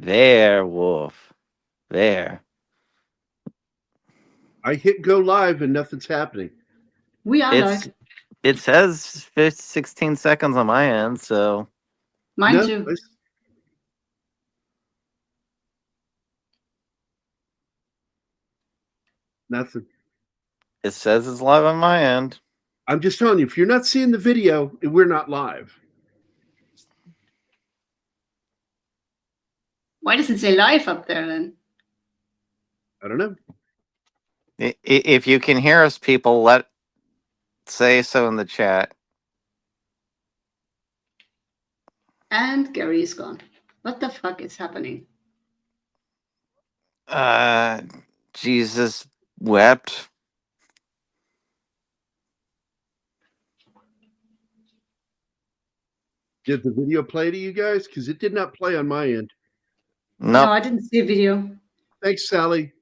Werewolf. There. I hit go live and nothing's happening. We are It's live. it says 16 seconds on my end, so Mine No, too. nothing. it says it's live on my end. I'm just telling you, if you're not seeing the video, we're not live. Why does it say live up there then? I don't know. If you can hear us, people, say so in the chat. And Gary is gone. What the fuck is happening? Jesus wept. Did the video play to you guys? Because it did not play on my end. No, Nope. I didn't see a video. Thanks, Sally.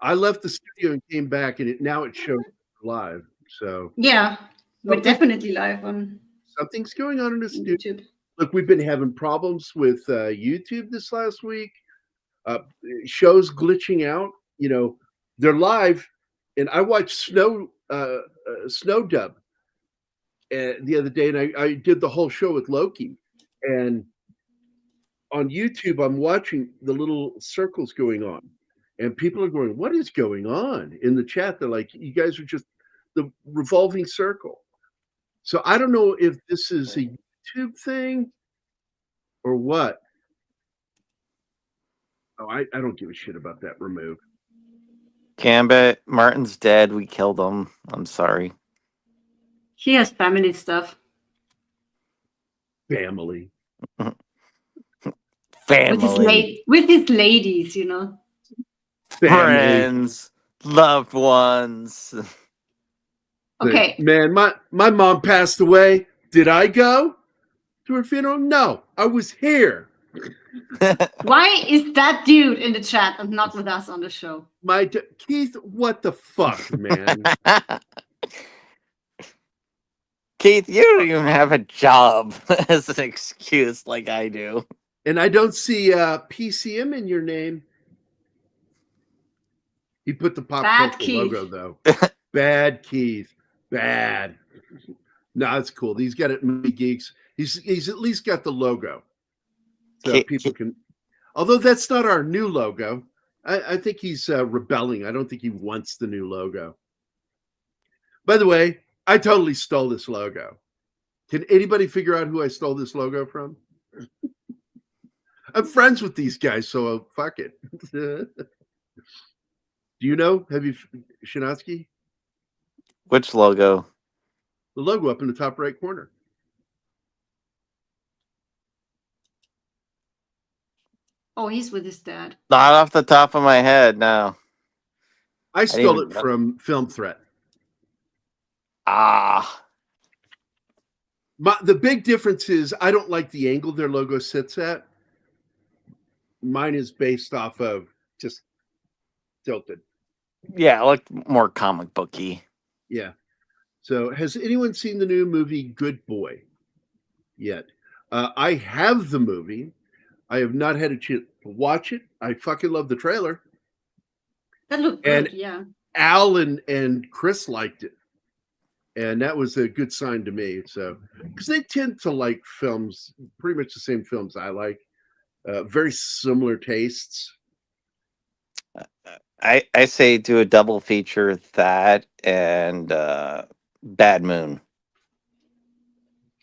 I left the studio and came back, and now it shows live. So Yeah, we're Something- definitely live on something's going on in the studio. YouTube. Look, we've been having problems with YouTube this last week. Shows glitching out. You know, they're live, and I watched Snow Dub the other day, and I did the whole show with Loki. And on YouTube, I'm watching the little circles going on, and people are going, "What is going on?" In the chat, they're like, "You guys are just the revolving circle." So I don't know if this is a YouTube thing or what. Oh, I don't give a shit about that. Remove. Gambit, Martin's dead. We killed him. I'm sorry. He has family stuff. Family. Family. With his ladies, you know. Friends. Loved ones. Okay. Man, my mom passed away. Did I go to her funeral? No, I was here. Why is that dude in the chat and not with us on the show? Keith, what the fuck, man? Keith, you don't even have a job as an excuse like I do. And I don't see PCM in your name. He put the Pop Culture logo, though. Bad Keith. Bad. No, it's cool. He's got it in Movie Geeks. He's at least got the logo. So people can... Although that's not our new logo. I think he's rebelling. I don't think he wants the new logo. By the way, I totally stole this logo. Can anybody figure out who I stole this logo from? I'm friends with these guys, so fuck it. Do you know? Have you, Shinatsky? Which logo? The logo up in the top right corner. Oh, he's with his dad. Not off the top of my head, no. I stole it from Film Threat. Ah. The big difference is I don't like the angle their logo sits at. Mine is based off of just tilted. Yeah, it looked more comic booky. Yeah. So has anyone seen the new movie Good Boy yet? I have the movie. I have not had a chance to watch it. I fucking love the trailer. That looked good, yeah. Al and Chris liked it. And that was a good sign to me. So, because they tend to like films, pretty much the same films I like. Very similar tastes. I say do a double feature, that and Bad Moon.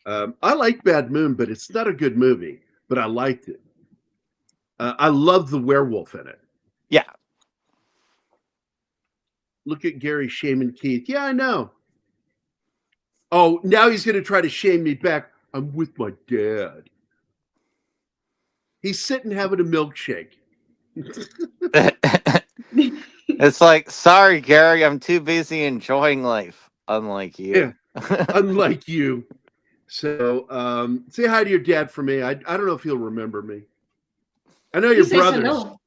I like Bad Moon, but it's not a good movie. But I liked it. I love the werewolf in it. Yeah. Look at Gary shaming Keith. Yeah, I know. Oh, now he's going to try to shame me back. I'm with my dad. He's sitting having a milkshake. It's like, sorry, Gary, I'm too busy enjoying life. Unlike you. Yeah, unlike you. So, say hi to your dad for me. I don't know if he'll remember me. I know your brothers. Hello.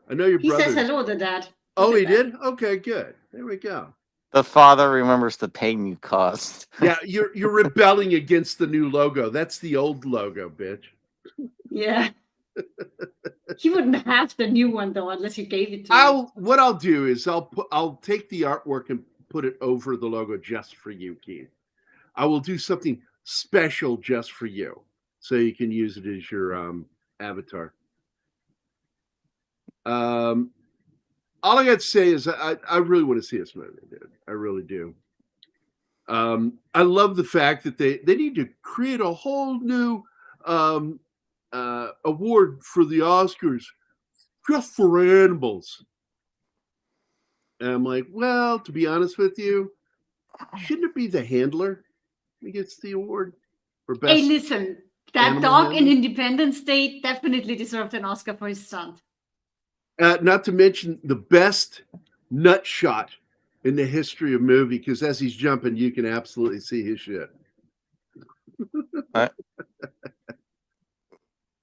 I know your brothers. He says hello to dad. Oh, he did? Okay, good. There we go. The father remembers the pain you caused. Yeah, you're rebelling against the new logo. That's the old logo, bitch. Yeah. He wouldn't have the new one though, unless you gave it to him. What I'll do is I'll take the artwork and put it over the logo just for you, Keith. I will do something special just for you, so you can use it as your avatar. All I got to say is I really want to see this movie, dude. I really do. I love the fact that they need to create a whole new award for the Oscars just for animals. And I'm like, well, to be honest with you, shouldn't it be the handler who gets the award for best? Hey, listen, that dog in Independence Day definitely deserved an Oscar for his stunt. Not to mention the best nut shot in the history of movie, because as he's jumping, you can absolutely see his shit.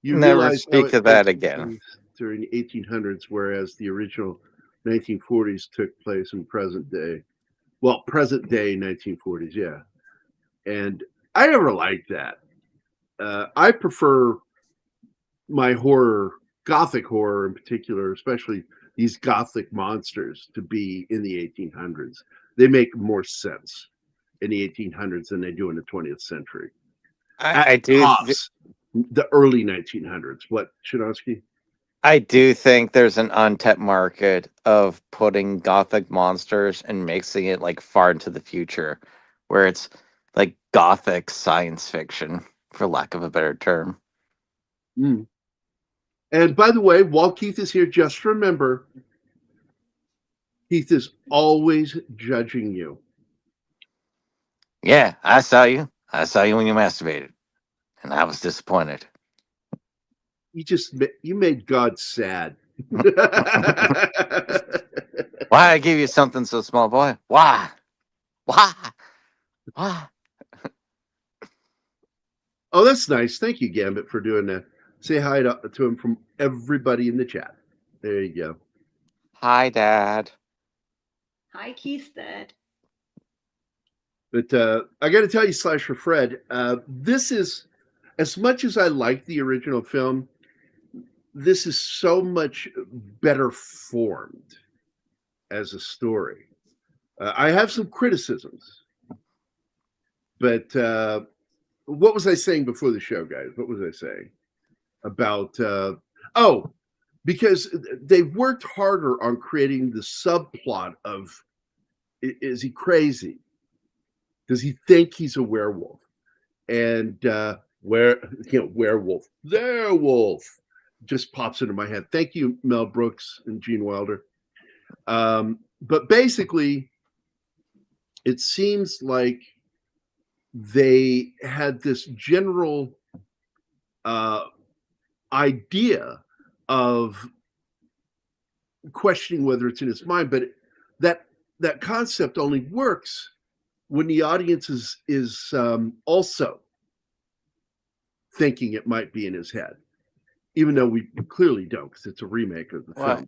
You never speak of that again. During the 1800s, whereas the original 1940s took place in present day. Well, present day 1940s, yeah. And I never liked that. I prefer my horror, gothic horror in particular, especially these gothic monsters, to be in the 1800s. They make more sense in the 1800s than they do in the 20th century. I do. The early 1900s. What, Shinosky? I do think there's an untapped market of putting gothic monsters and mixing it like far into the future, where it's like gothic science fiction, for lack of a better term. Mm. And by the way, while Keith is here, just remember, Keith is always judging you. Yeah, I saw you. I saw you when you masturbated, and I was disappointed. You made God sad. Why I give you something so small, boy? Why? Oh, that's nice. Thank you, Gambit, for doing that. Say hi to him from everybody in the chat. There you go. Hi, Dad. Hi, Keith's dad. But I got to tell you, Slasher Fred, this is, as much as I like the original film, this is so much better formed as a story. I have some criticisms, but what was I saying before the show, guys? What was I saying about? Because they've worked harder on creating the subplot of, is he crazy? Does he think he's a werewolf? And werewolf, werewolf just pops into my head. Thank you, Mel Brooks and Gene Wilder. But basically, it seems like they had this general idea of questioning whether it's in his mind, but that concept only works when the audience is also thinking it might be in his head, even though we clearly don't, because it's a remake of the film.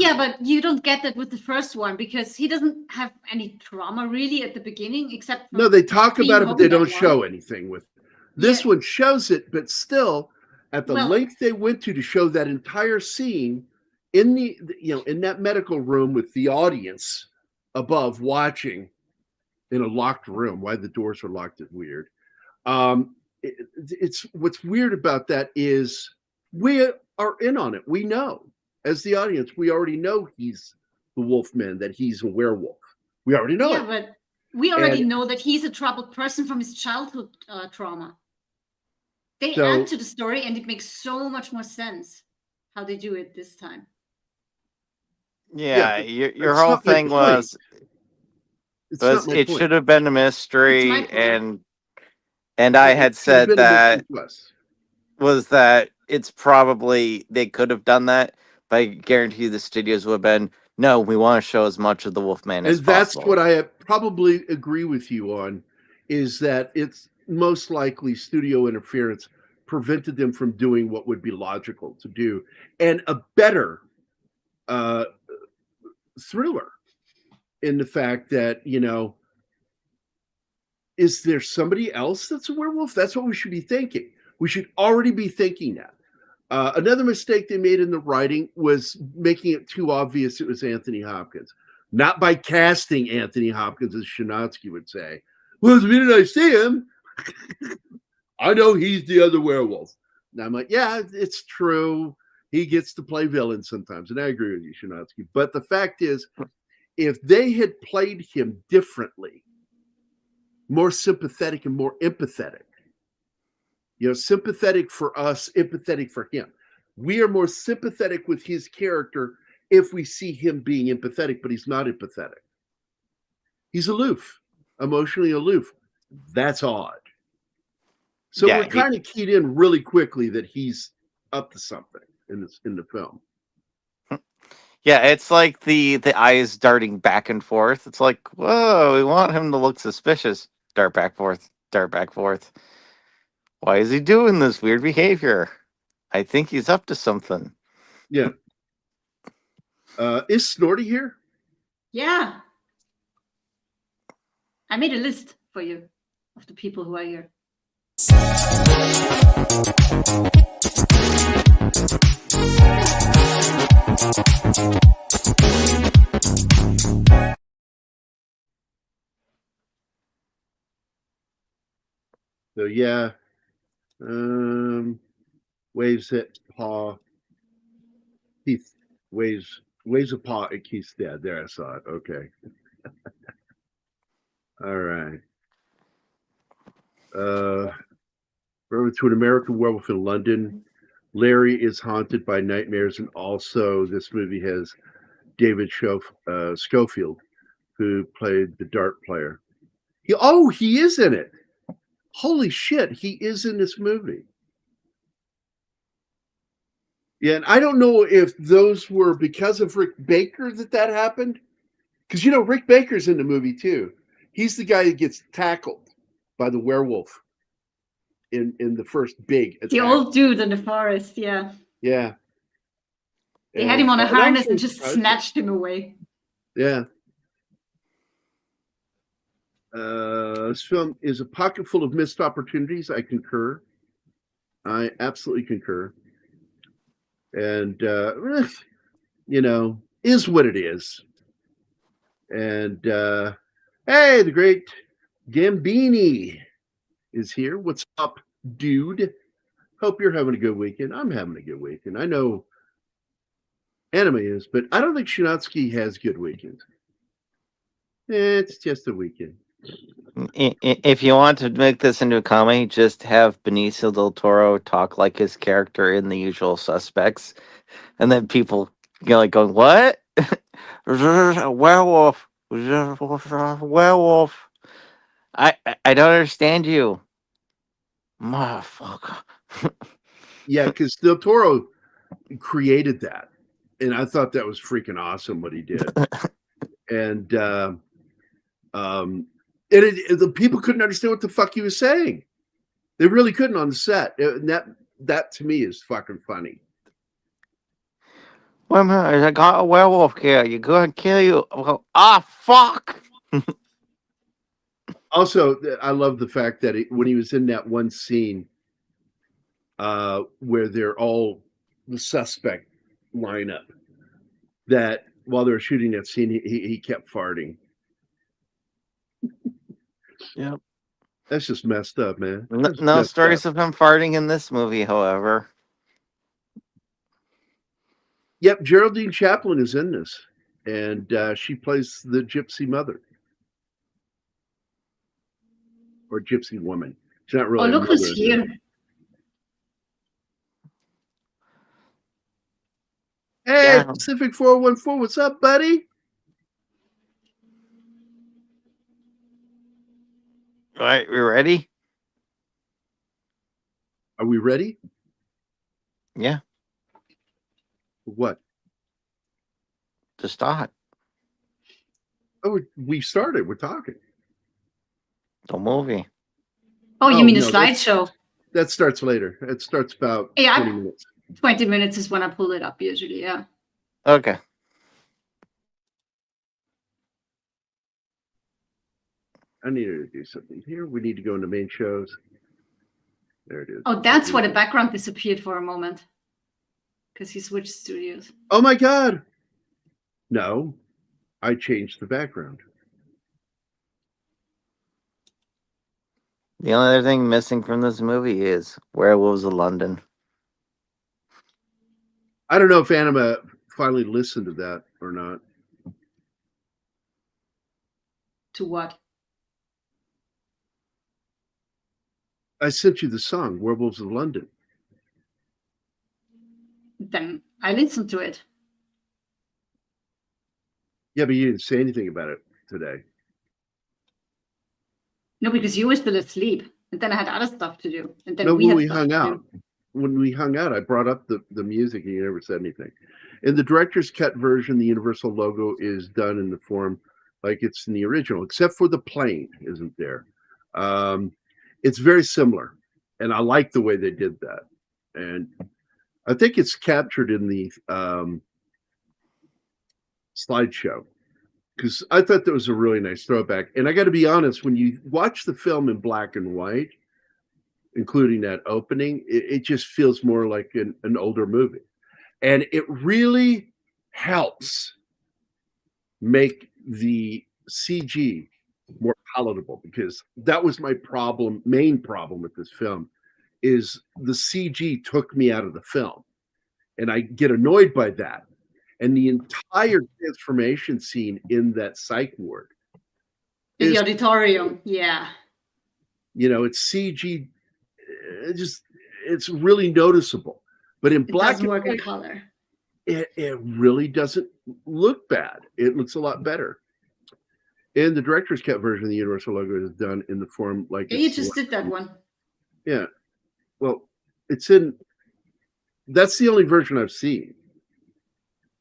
Yeah, but you don't get that with the first one, because he doesn't have any trauma really at the beginning, except for they talk about it, but they don't show anything with it. This one shows it, but still, at the length they went to show that entire scene in in that medical room with the audience above watching in a locked room. Why the doors are locked is weird. It's what's weird about that is we are in on it. We know, as the audience, we already know he's the Wolfman, that he's a werewolf. We already know it. Yeah, but we already know that he's a troubled person from his childhood trauma. They add to the story, and it makes so much more sense how they do it this time. Yeah, your whole thing was it should have been a mystery, and I had said that was that it's probably they could have done that, but I guarantee you the studios would have been, no, we want to show as much of the Wolfman as possible. And that's what I probably agree with you on, is that it's most likely studio interference prevented them from doing what would be logical to do, and a better thriller, in the fact that, is there somebody else that's a werewolf? That's what we should be thinking. We should already be thinking that. Another mistake they made in the writing was making it too obvious it was Anthony Hopkins. Not by casting Anthony Hopkins, as Shinatsky would say. Well, the minute I see him, I know he's the other werewolf. And I'm like, yeah, it's true. He gets to play villains sometimes. And I agree with you, Shinatsky. But the fact is, if they had played him differently, more sympathetic and more empathetic, sympathetic for us, empathetic for him. We are more sympathetic with his character if we see him being empathetic, but he's not empathetic. He's aloof, emotionally aloof. That's odd. So we're kind of keyed in really quickly that he's up to something in the film. Yeah, it's like the eyes darting back and forth. It's like, whoa, we want him to look suspicious. Dart back forth, dart back forth. Why is he doing this weird behavior? I think he's up to something. Yeah. Is Snorty here? Yeah. I made a list for you of the people who are here. So yeah. Waves at paw. Keith waves a paw at Keith's dad. There, I saw it. Okay. All right. Over to an American Werewolf in London. Larry is haunted by nightmares, and also this movie has David Schofield, who played the dart player. He is in it. Holy shit, he is in this movie. Yeah, and I don't know if those were because of Rick Baker that happened. Because, Rick Baker's in the movie, too. He's the guy that gets tackled by the werewolf in the first big attack. The old dude in the forest, yeah. Yeah. They had him on a harness and just snatched him away. Yeah. This film is a pocket full of missed opportunities. I concur. I absolutely concur. And, is what it is. And, hey, the great Gambini is here. What's up, dude? Hope you're having a good weekend. I'm having a good weekend. I know anime is, but I don't think Shinatsky has good weekends. It's just a weekend. If you want to make this into a comedy, just have Benicio Del Toro talk like his character in The Usual Suspects, and then people going, "What? A werewolf? Werewolf? I don't understand you, motherfucker." Yeah, because Del Toro created that, and I thought that was freaking awesome what he did. And the people couldn't understand what the fuck he was saying. They really couldn't on the set. And that to me is fucking funny. Wait a minute, I got a werewolf here. You're going to kill you. Fuck. Also, I love the fact that when he was in that one scene where they're all the suspect lineup, that while they were shooting that scene, he kept farting. Yep. That's just messed up, man. No stories of him farting in this movie, however. Yep, Geraldine Chaplin is in this, and she plays the gypsy mother. Or gypsy woman. She's not really. Oh, look who's here. Hey, Pacific 414, what's up, buddy? All right, we ready? Are we ready? Yeah. What? To start. Oh, we started. We're talking. The movie. Oh, you mean the slideshow? That starts later. It starts about 20 minutes. 20 minutes is when I pull it up usually, yeah. Okay. I needed to do something here. We need to go into main shows. There it is. Oh, that's why the background disappeared for a moment. because he switched studios. Oh my God. No, I changed the background. The only other thing missing from this movie is Werewolves of London. I don't know if Anima finally listened to that or not. To what? I sent you the song, Werewolves of London. Then I listened to it. Yeah, but you didn't say anything about it today. No, because you were still asleep. And then I had other stuff to do. And then No, we when had we stuff hung to out. do. When we hung out, I brought up the music and you never said anything. In the director's cut version, the Universal logo is done in the form like it's in the original, except for the plane isn't there. It's very similar, and I like the way they did that. And I think it's captured in the slideshow, because I thought that was a really nice throwback. And I got to be honest, when you watch the film in black and white, including that opening, it just feels more like an older movie. And it really helps make the CG more palatable, because that was my main problem with this film, is the CG took me out of the film. And I get annoyed by that. And the entire transformation scene in that psych ward In the auditorium, yeah. You know, it's CG. It's really noticeable. But in black and work white, in color. It really doesn't look bad. It looks a lot better. And the director's cut version of the Universal logo is done in the form like you just did that one. Yeah. Well, it's in. That's the only version I've seen.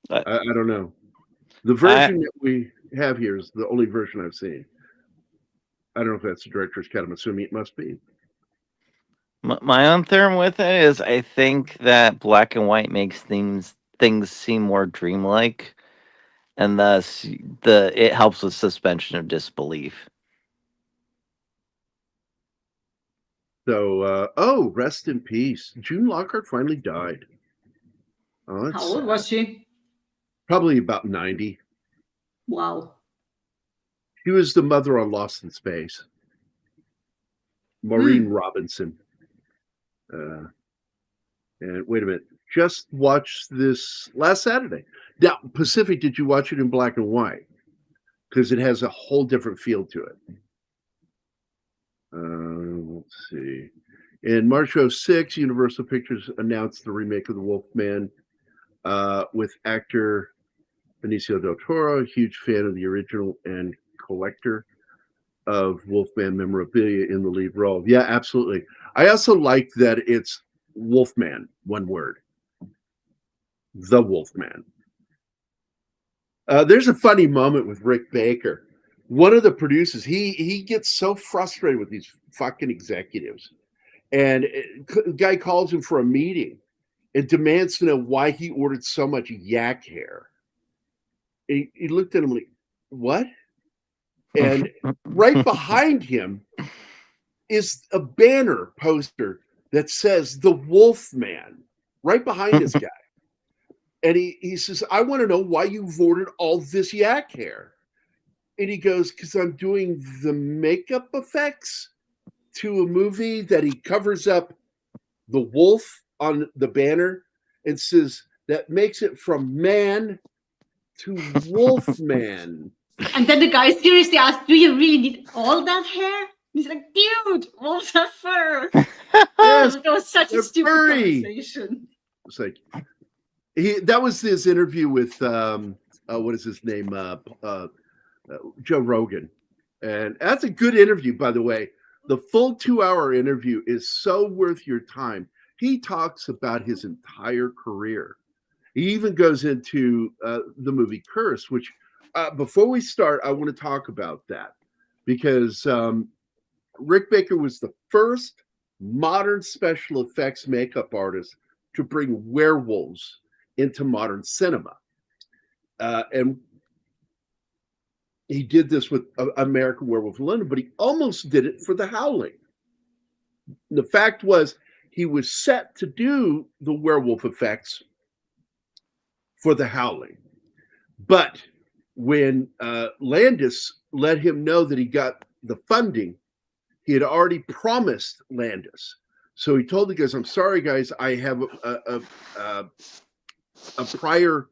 I don't know. The version that we have here is the only version I've seen. I don't know if that's the director's cut. I'm assuming it must be. My own theorem with it is I think that black and white makes things seem more dreamlike, and thus it helps with suspension of disbelief. So, rest in peace. June Lockhart finally died. Oh, how old was she? Probably about 90. Wow. She was the mother on Lost in Space. Maureen Robinson. And wait a minute. Just watched this last Saturday. Now, Pacific, did you watch it in black and white? Because it has a whole different feel to it. Let's see. In March of 2006, Universal Pictures announced the remake of The Wolfman with actor Benicio Del Toro, a huge fan of the original and collector of Wolfman memorabilia, in the lead role. Yeah, absolutely. I also like that it's Wolfman, one word. The Wolfman. There's a funny moment with Rick Baker. One of the producers, he gets so frustrated with these fucking executives. And the guy calls him for a meeting and demands to know why he ordered so much yak hair. He looked at him like, what? And right behind him is a banner poster that says The Wolfman, right behind this guy. And he says, I want to know why you've ordered all this yak hair. And he goes, because I'm doing the makeup effects to a movie that he covers up the wolf on the banner and says, that makes it from man to Wolfman. And then the guy seriously asked, do you really need all that hair? He's like, dude, wolves have fur. Yes, that was such a stupid conversation. It's like, that was his interview with, what is his name? Joe Rogan. And that's a good interview, by the way. The full 2-hour interview is so worth your time. He talks about his entire career. He even goes into the movie Curse, which before we start, I want to talk about that, because Rick Baker was the first modern special effects makeup artist to bring werewolves into modern cinema. And he did this with American Werewolf in London, but he almost did it for The Howling. The fact was, he was set to do the werewolf effects for The Howling. But when Landis let him know that he got the funding, he had already promised Landis. So he told the guys, I'm sorry, guys, I have a prior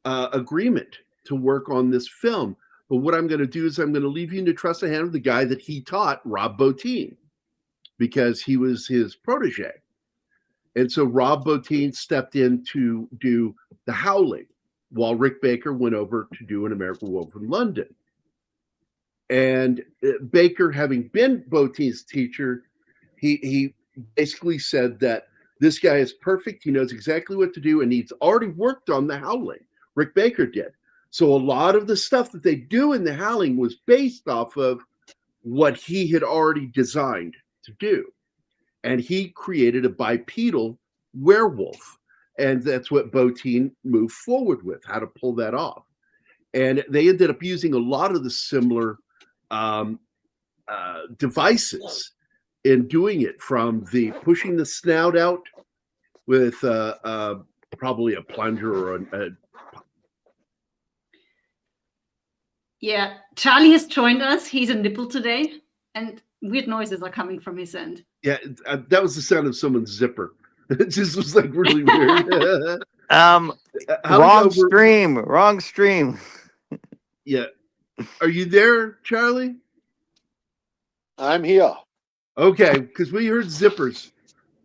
agreement to work on this film. But what I'm going to do is I'm going to leave you in the trusted hand of the guy that he taught, Rob Bottin, because he was his protege. And so Rob Bottin stepped in to do The Howling while Rick Baker went over to do An American Werewolf in London. And Baker, having been Bottin's teacher, he basically said that this guy is perfect. He knows exactly what to do, and he's already worked on The Howling. Rick Baker did. So a lot of the stuff that they do in The Howling was based off of what he had already designed to do. And he created a bipedal werewolf. And that's what Bottin moved forward with, how to pull that off. And they ended up using a lot of the similar devices in doing it, from the pushing the snout out with probably a plunger or a Yeah, Charlie has joined us. He's a nipple today, and weird noises are coming from his end. Yeah, that was the sound of someone's zipper. It just was like really weird. Wrong stream. Yeah. Are you there, Charlie? I'm here. Okay, because we heard zippers,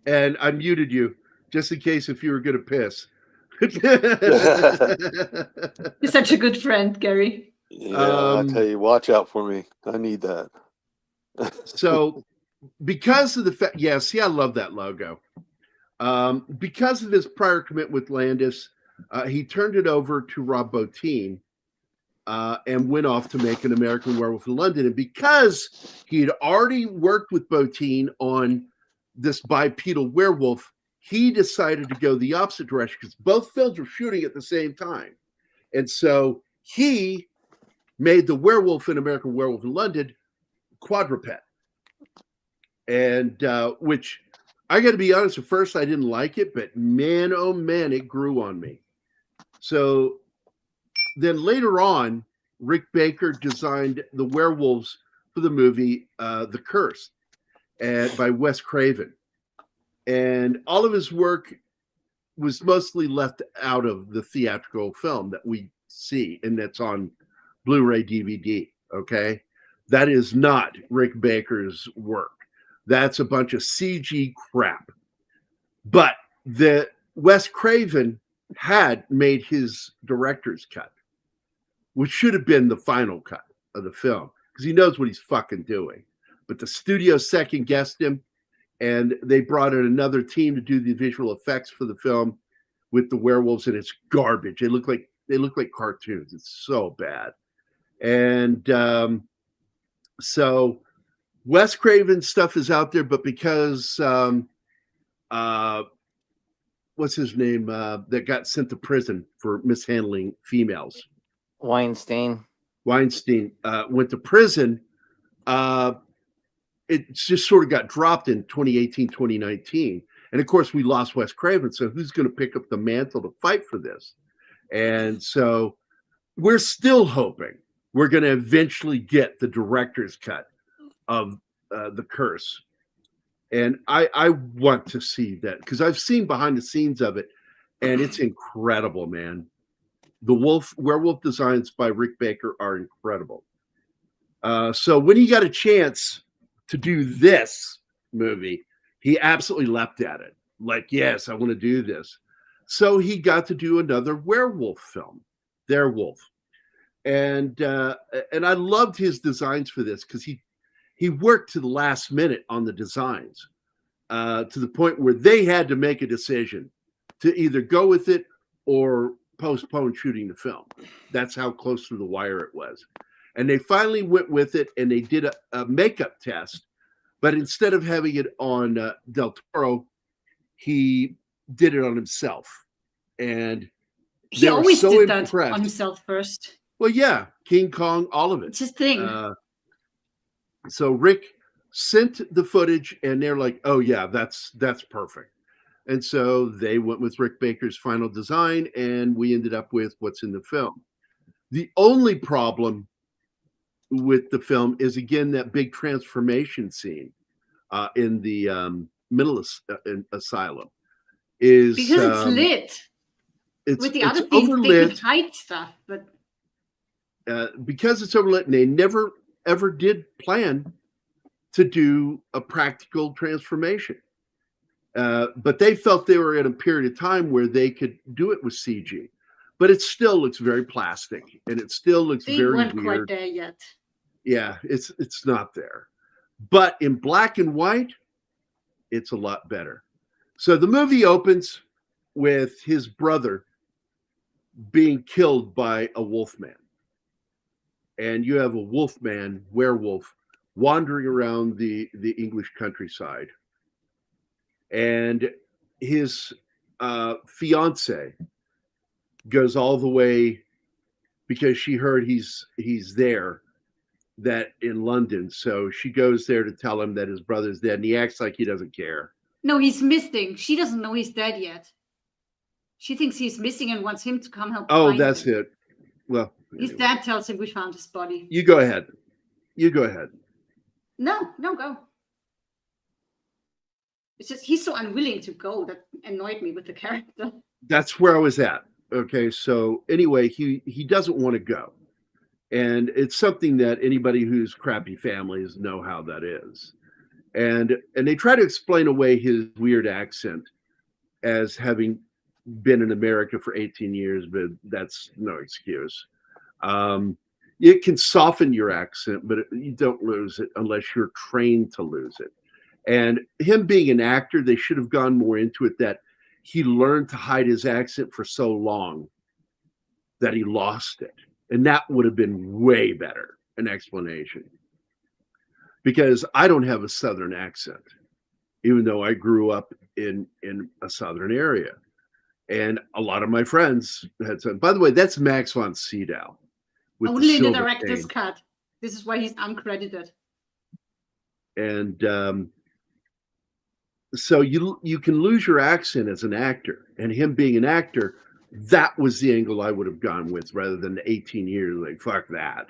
and I muted you just in case if you were going to piss. You're such a good friend, Gary. Yeah, I tell you, watch out for me. I need that. So, because of the fact, see, I love that logo. Because of his prior commitment with Landis, he turned it over to Rob Bottin and went off to make An American Werewolf in London. And because he had already worked with Bottin on this bipedal werewolf, he decided to go the opposite direction because both films were shooting at the same time. And so he made the werewolf in American Werewolf in London quadruped. And which I got to be honest, at first I didn't like it, but man, oh man, it grew on me. So then later on, Rick Baker designed the werewolves for the movie The Curse by Wes Craven. And all of his work was mostly left out of the theatrical film that we see, and that's on Blu-ray DVD, okay? That is not Rick Baker's work. That's a bunch of CG crap. But the Wes Craven had made his director's cut, which should have been the final cut of the film, because he knows what he's fucking doing. But the studio second-guessed him, and they brought in another team to do the visual effects for the film with the werewolves, and it's garbage. They look like cartoons. It's so bad. And so Wes Craven's stuff is out there, but because what's his name that got sent to prison for mishandling females? Weinstein went to prison. It just sort of got dropped in 2018, 2019. And of course, we lost Wes Craven. So who's going to pick up the mantle to fight for this? And so we're still hoping we're going to eventually get the director's cut of The Curse. And I want to see that because I've seen behind the scenes of it, and it's incredible, man. The werewolf designs by Rick Baker are incredible. So when he got a chance to do this movie, he absolutely leapt at it. Like, yes, I want to do this. So he got to do another werewolf film, Their Wolf. And I loved his designs for this because he worked to the last minute on the designs to the point where they had to make a decision to either go with it or postpone shooting the film. That's how close to the wire it was. And they finally went with it, and they did a makeup test. But instead of having it on Del Toro, he did it on himself. And he always did that on himself first. Well, yeah, King Kong, all of it. It's his thing. So Rick sent the footage, and they're like, "Oh yeah, that's perfect." And so they went with Rick Baker's final design, and we ended up with what's in the film. The only problem with the film is, again, that big transformation scene in the mental asylum. Is because it's lit. With the other things, overlit. they could hide stuff, but because it's overlit, and they never ever did plan to do a practical transformation. But they felt they were in a period of time where they could do it with CG. But it still looks very plastic, and it still looks they very weren't weird. quite there yet. Yeah, it's not there. But in black and white, it's a lot better. So the movie opens with his brother being killed by a wolfman. And you have a wolfman, werewolf, wandering around the English countryside. And his fiance goes all the way because she heard he's there, that in London. So she goes there to tell him that his brother's dead, and he acts like he doesn't care. No, he's missing. She doesn't know he's dead yet. She thinks he's missing and wants him to come help. Oh, that's him. it. Well, his dad tells him we found his body. You go ahead. No, go. It's just he's so unwilling to go that annoyed me with the character. That's where I was at. Okay, so anyway, he doesn't want to go. And it's something that anybody who's crappy families know how that is. And they try to explain away his weird accent as having been in America for 18 years, but that's no excuse. It can soften your accent, but you don't lose it unless you're trained to lose it. And him being an actor, they should have gone more into it, that he learned to hide his accent for so long that he lost it. And that would have been way better, an explanation. Because I don't have a Southern accent, even though I grew up in a Southern area. And a lot of my friends had said, by the way, that's Max von Sydow. Only in the director's cut. This is why he's uncredited. And so you can lose your accent as an actor. And him being an actor, that was the angle I would have gone with, rather than the 18 years. Like, fuck that.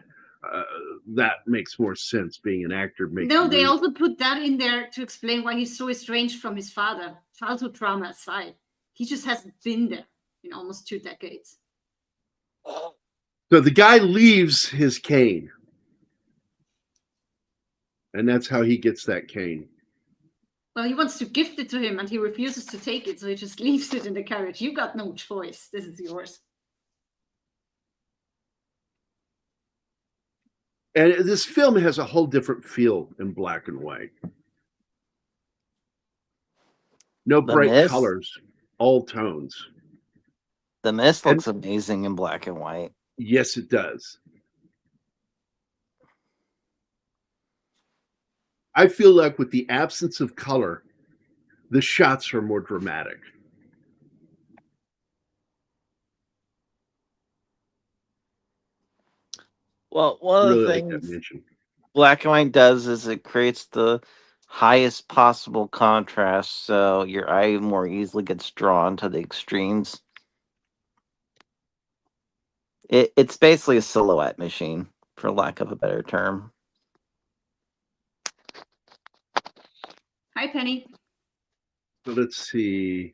That makes more sense. Being an actor makes. No, they also put that in there to explain why he's so estranged from his father. Childhood trauma aside, he just hasn't been there in almost 2 decades. So the guy leaves his cane, and that's how he gets that cane. Well, he wants to gift it to him, and he refuses to take it, so he just leaves it in the carriage. You got no choice. This is yours. And this film has a whole different feel in black and white. No bright colors, all tones. The Mist looks amazing in black and white. Yes, it does. I feel like with the absence of color, the shots are more dramatic. Well, one of the things black and white does is it creates the highest possible contrast, so your eye more easily gets drawn to the extremes. It's basically a silhouette machine, for lack of a better term. Hi, Penny. So let's see.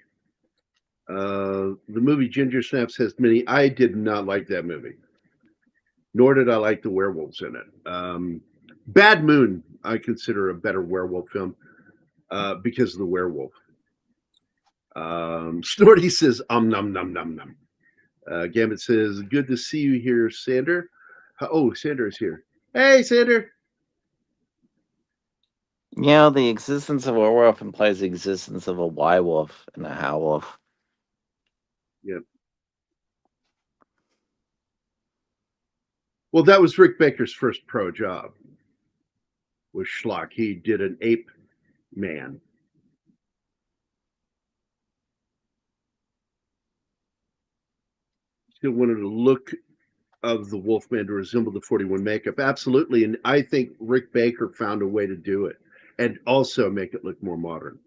The movie Ginger Snaps has many. I did not like that movie, nor did I like the werewolves in it. Bad Moon, I consider a better werewolf film because of the werewolf. Snorty says, nom, nom, nom, nom. Gambit says, good to see you here, Sander. Oh, Sander is here. Hey, Sander. You know, the existence of a werewolf implies the existence of a Y-wolf and a Howl-wolf. Yep. Well, that was Rick Baker's first pro job. Was Schlock. He did an ape man. Still wanted the look of the Wolfman to resemble the 41 makeup. Absolutely. And I think Rick Baker found a way to do it and also make it look more modern.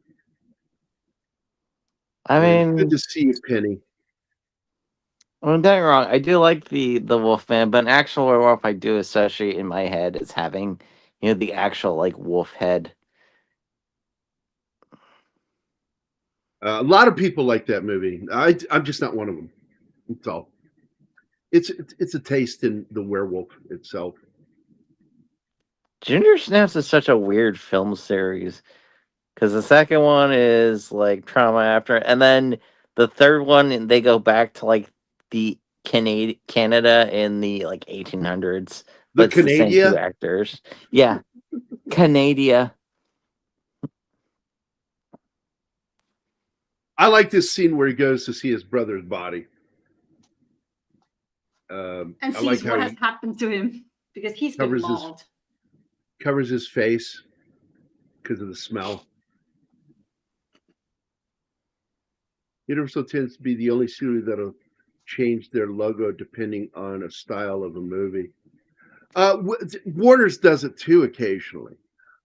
I mean, good to see you, Penny. don't get me wrong. I do like the Wolfman, but an actual werewolf I do associate in my head as having, the actual like wolf head. A lot of people like that movie. I'm just not one of them. That's all. It's a taste in the werewolf itself. Ginger Snaps is such a weird film series because the second one is like trauma after, and then the third one they go back to like the Canada in the like 1800s, The but it's the same two Canada. actors. Yeah, Canada. I like this scene where he goes to see his brother's body. And I sees like how what has he happened to him because he's been mauled. covers his face because of the smell. Universal tends to be the only studio that'll change their logo depending on a style of a movie. Warner's does it too occasionally.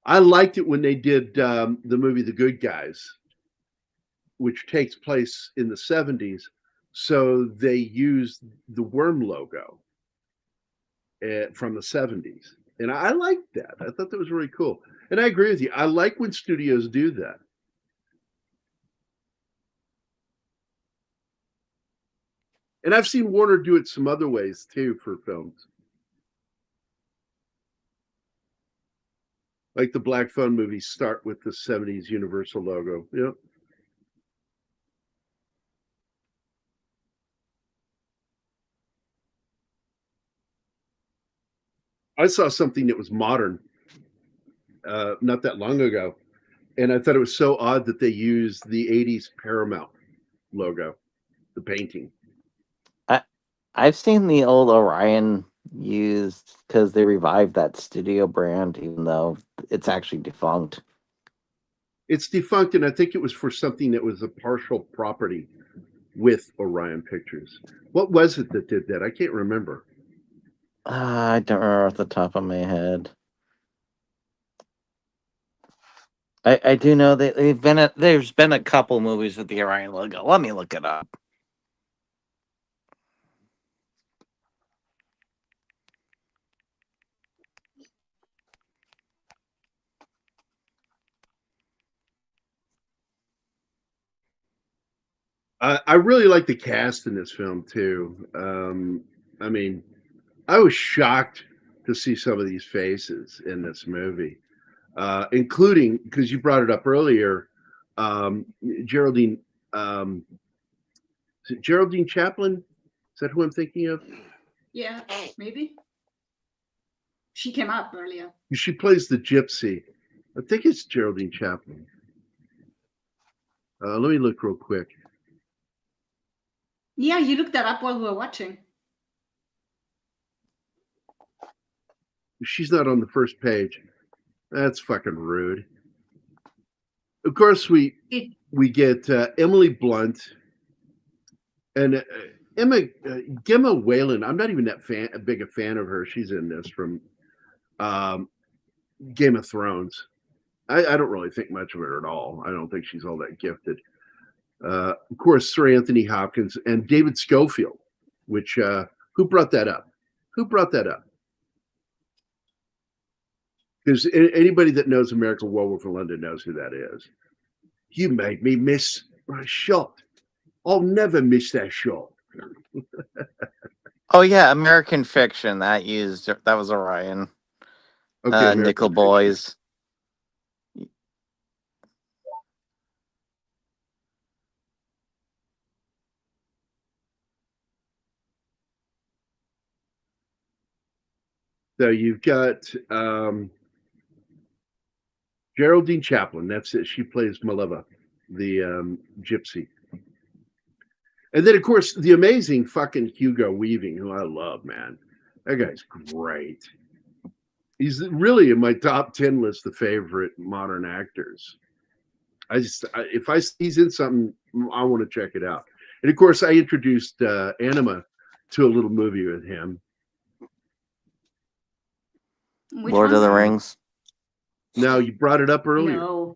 I liked it when they did the movie The Good Guys, which takes place in the 70s. So they used the worm logo from the 70s. And I liked that. I thought that was really cool. And I agree with you. I like when studios do that. And I've seen Warner do it some other ways too for films. Like the Black Phone movies start with the 70s Universal logo. Yeah. I saw something that was modern not that long ago. And I thought it was so odd that they used the 80s Paramount logo, the painting. I've seen the old Orion used because they revived that studio brand, even though it's actually defunct. It's defunct, and I think it was for something that was a partial property with Orion Pictures. What was it that did that? I can't remember. I don't remember off the top of my head. I do know that there's been a couple movies with the Orion logo. Let me look it up. I really like the cast in this film too. I mean, I was shocked to see some of these faces in this movie, including because you brought it up earlier, Geraldine. Is it Geraldine Chaplin? Is that who I'm thinking of? Yeah, maybe. She came up earlier. She plays the gypsy. I think it's Geraldine Chaplin. Let me look real quick. Yeah, you looked that up while we were watching. She's not on the first page. That's fucking rude. Of course, we get Emily Blunt and Gemma Whalen. I'm not even that big a fan of her. She's in this from Game of Thrones. I don't really think much of her at all. I don't think she's all that gifted. Of course, Sir Anthony Hopkins and David Schofield, which who brought that up? Who brought that up? Because anybody that knows American Werewolf in London knows who that is. You made me miss my shot. I'll never miss that shot. Oh yeah, American Fiction that was Orion. Okay, Nickel Boys. So you've got Geraldine Chaplin. That's it. She plays Maleva, the gypsy. And then, of course, the amazing fucking Hugo Weaving, who I love, man. That guy's great. He's really in my top 10 list of favorite modern actors. If he's in something, I want to check it out. And of course, I introduced Anima to a little movie with him. Lord of the Rings. Now, you brought it up earlier. No.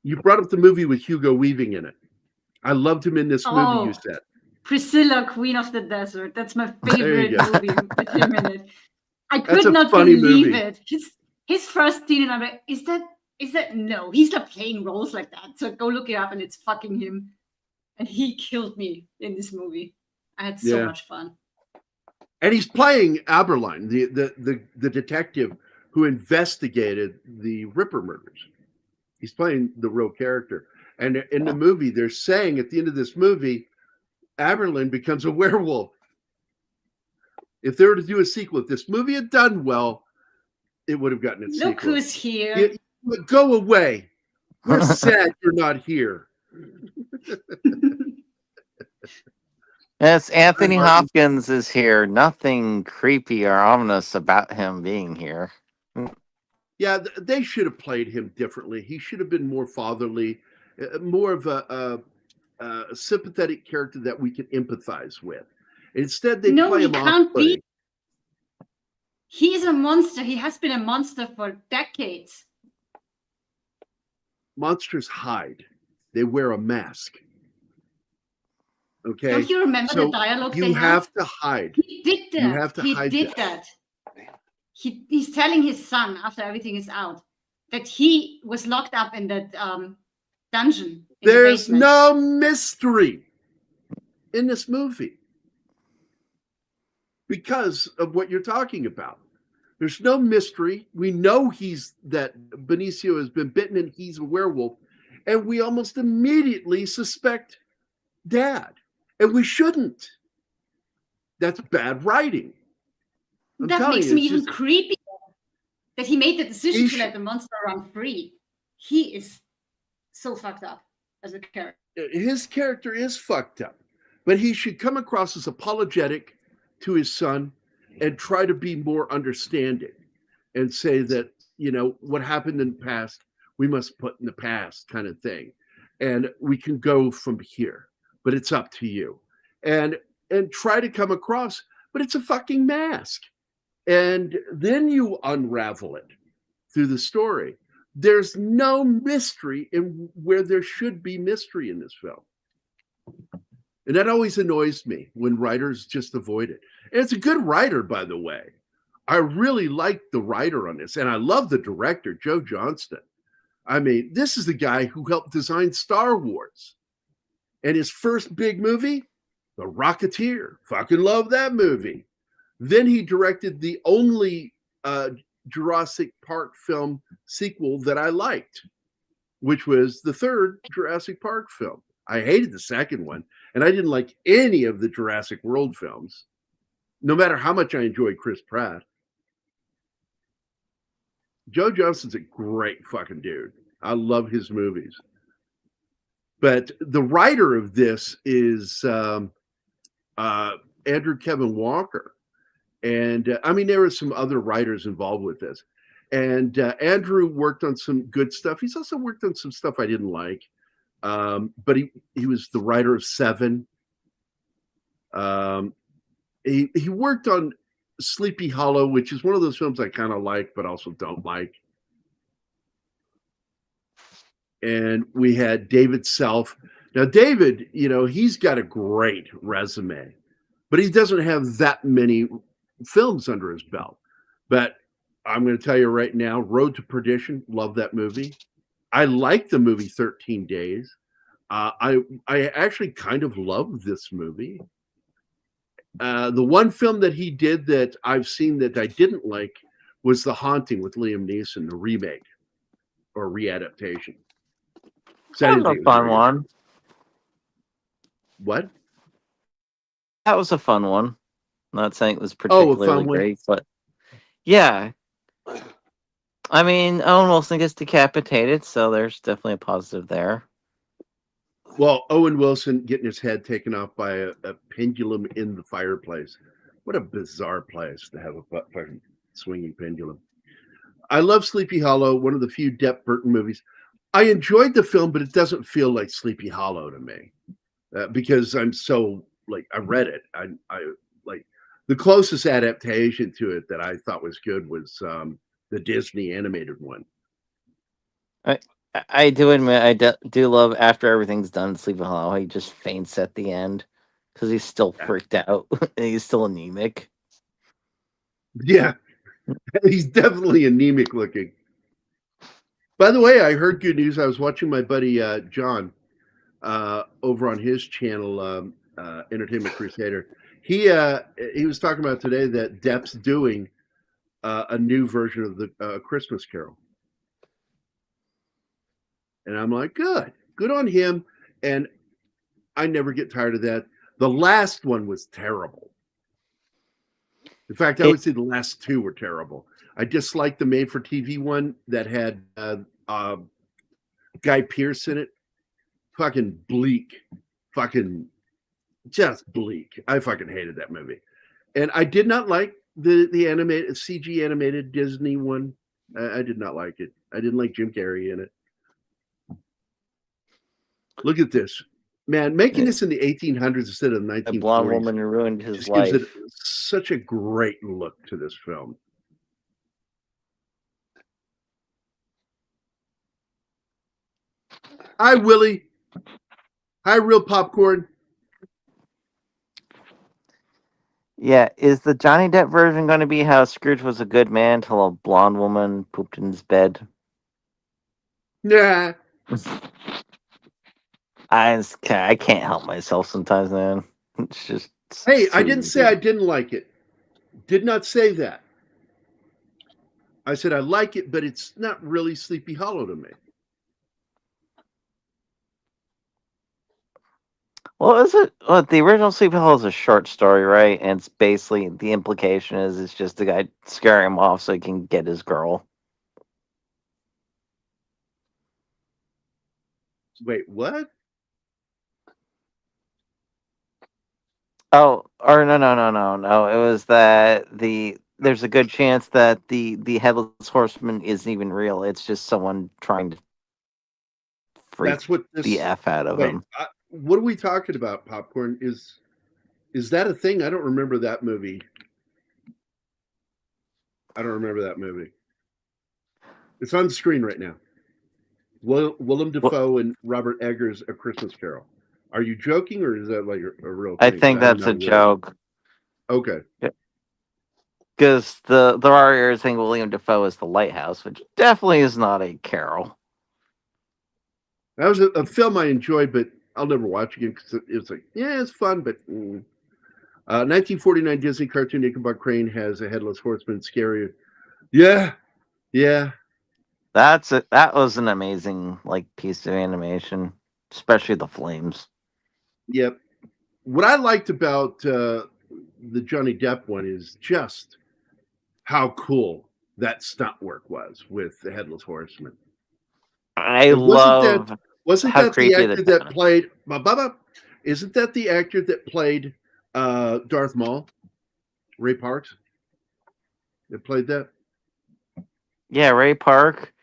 You brought up the movie with Hugo Weaving in it. I loved him in this movie. You said Priscilla, Queen of the Desert. That's my favorite movie with him in it. I That's could a not funny believe movie. it. His first scene, and I'm like, is that no? He's not playing roles like that. So go look it up, and it's fucking him. And he killed me in this movie. I had so much fun. And he's playing Aberline, the detective who investigated the Ripper murders. He's playing the real character. And in the movie, they're saying at the end of this movie, Aberline becomes a werewolf. If they were to do a sequel, if this movie had done well, it would have gotten its sequel. Look who's here. Go away. We're sad you're not here. Yes, Anthony Hopkins is here. Nothing creepy or ominous about him being here. Yeah, they should have played him differently. He should have been more fatherly, more of a sympathetic character that we can empathize with. Instead, they play him off. He's a monster. He has been a monster for decades. Monsters hide. They wear a mask. Okay. Don't you remember the dialogue? You have to hide. He did that. You have to hide. He did that. He's telling his son after everything is out that he was locked up in that dungeon. There's no mystery in this movie because of what you're talking about. There's no mystery. We know that Benicio has been bitten and he's a werewolf, and we almost immediately suspect Dad, and we shouldn't. That's bad writing. That makes me even creepier that he made the decision to let the monster run free. He is so fucked up as a character. His character is fucked up, but he should come across as apologetic to his son and try to be more understanding and say that, what happened in the past, we must put in the past kind of thing. And we can go from here, but it's up to you. And try to come across, but it's a fucking mask. And then you unravel it through the story. There's no mystery in where there should be mystery in this film. And that always annoys me when writers just avoid it. And it's a good writer, by the way. I really like the writer on this. And I love the director, Joe Johnston. I mean, this is the guy who helped design Star Wars. And his first big movie, The Rocketeer. Fucking love that movie. Then he directed the only Jurassic Park film sequel that I liked, which was the third Jurassic Park film. I hated the second one, and I didn't like any of the Jurassic World films, no matter how much I enjoyed Chris Pratt. Joe Johnston's a great fucking dude. I love his movies. But the writer of this is Andrew Kevin Walker. And there were some other writers involved with this. And Andrew worked on some good stuff. He's also worked on some stuff I didn't like. But he was the writer of Seven. He worked on Sleepy Hollow, which is one of those films I kind of like, but also don't like. And we had David Self. Now, David, he's got a great resume, but he doesn't have that many films under his belt. But I'm going to tell you right now, Road to Perdition, love that movie. I like the movie 13 Days. I actually kind of love this movie. The one film that he did that I've seen that I didn't like was The Haunting with Liam Neeson, the remake or readaptation. That was a fun one. What? That was a fun one. Not saying it was particularly great, but yeah. Owen Wilson gets decapitated, so there's definitely a positive there. Well, Owen Wilson getting his head taken off by a pendulum in the fireplace. What a bizarre place to have a fucking swinging pendulum. I love Sleepy Hollow, one of the few Depp Burton movies. I enjoyed the film, but it doesn't feel like Sleepy Hollow to me because I'm so I read it. I the closest adaptation to it that I thought was good was the Disney animated one. I do admit do love after everything's done, Sleepy Hollow. He just faints at the end because he's still freaked out and he's still anemic. Yeah, he's definitely anemic looking. By the way, I heard good news. I was watching my buddy John over on his channel, Entertainment Crusader. He was talking about today that Depp's doing a new version of the Christmas Carol, and I'm like, good on him. And I never get tired of that. The last one was terrible. In fact, I would say the last two were terrible. I disliked the made-for-TV one that had Guy Pearce in it. Fucking bleak. Fucking just bleak. I fucking hated that movie. And I did not like the animated CG animated Disney one. I did not like it. I didn't like Jim Carrey in it. Look at this. Man, making this in the 1800s instead of the 1940s. A blonde woman who ruined his life. Gives it such a great look to this film. Hi, Willie. Hi, Real Popcorn. Yeah, is the Johnny Depp version going to be how Scrooge was a good man till a blonde woman pooped in his bed? Nah. I can't help myself sometimes, man. It's just. Hey, I didn't say I didn't like it. Did not say that. I said I like it, but it's not really Sleepy Hollow to me. Well, is it? Well, the original Sleepy Hollow is a short story, right? And it's basically the implication is it's just the guy scaring him off so he can get his girl. Wait, what? Oh, or no. It was that there's a good chance that the headless horseman isn't even real. It's just someone trying to freak That's what this, the F out of him. What are we talking about, Popcorn? Is that a thing? I don't remember that movie. I don't remember that movie. It's on the screen right now. Willem Dafoe and Robert Eggers' A Christmas Carol. Are you joking, or is that like a real thing? I think that's a joke. Okay. Because the writers think William Dafoe is the lighthouse, which definitely is not a carol. That was a film I enjoyed, but I'll never watch again because it was like, yeah, it's fun, but 1949 Disney cartoon Ichabod Crane has a headless horseman scarier. Yeah. That was an amazing piece of animation, especially the flames. Yep. What I liked about the Johnny Depp one is just how cool that stunt work was with the headless horseman. Wasn't that the actor that played Isn't that the actor that played Darth Maul? Ray Parks? That played that? Yeah, Ray Park.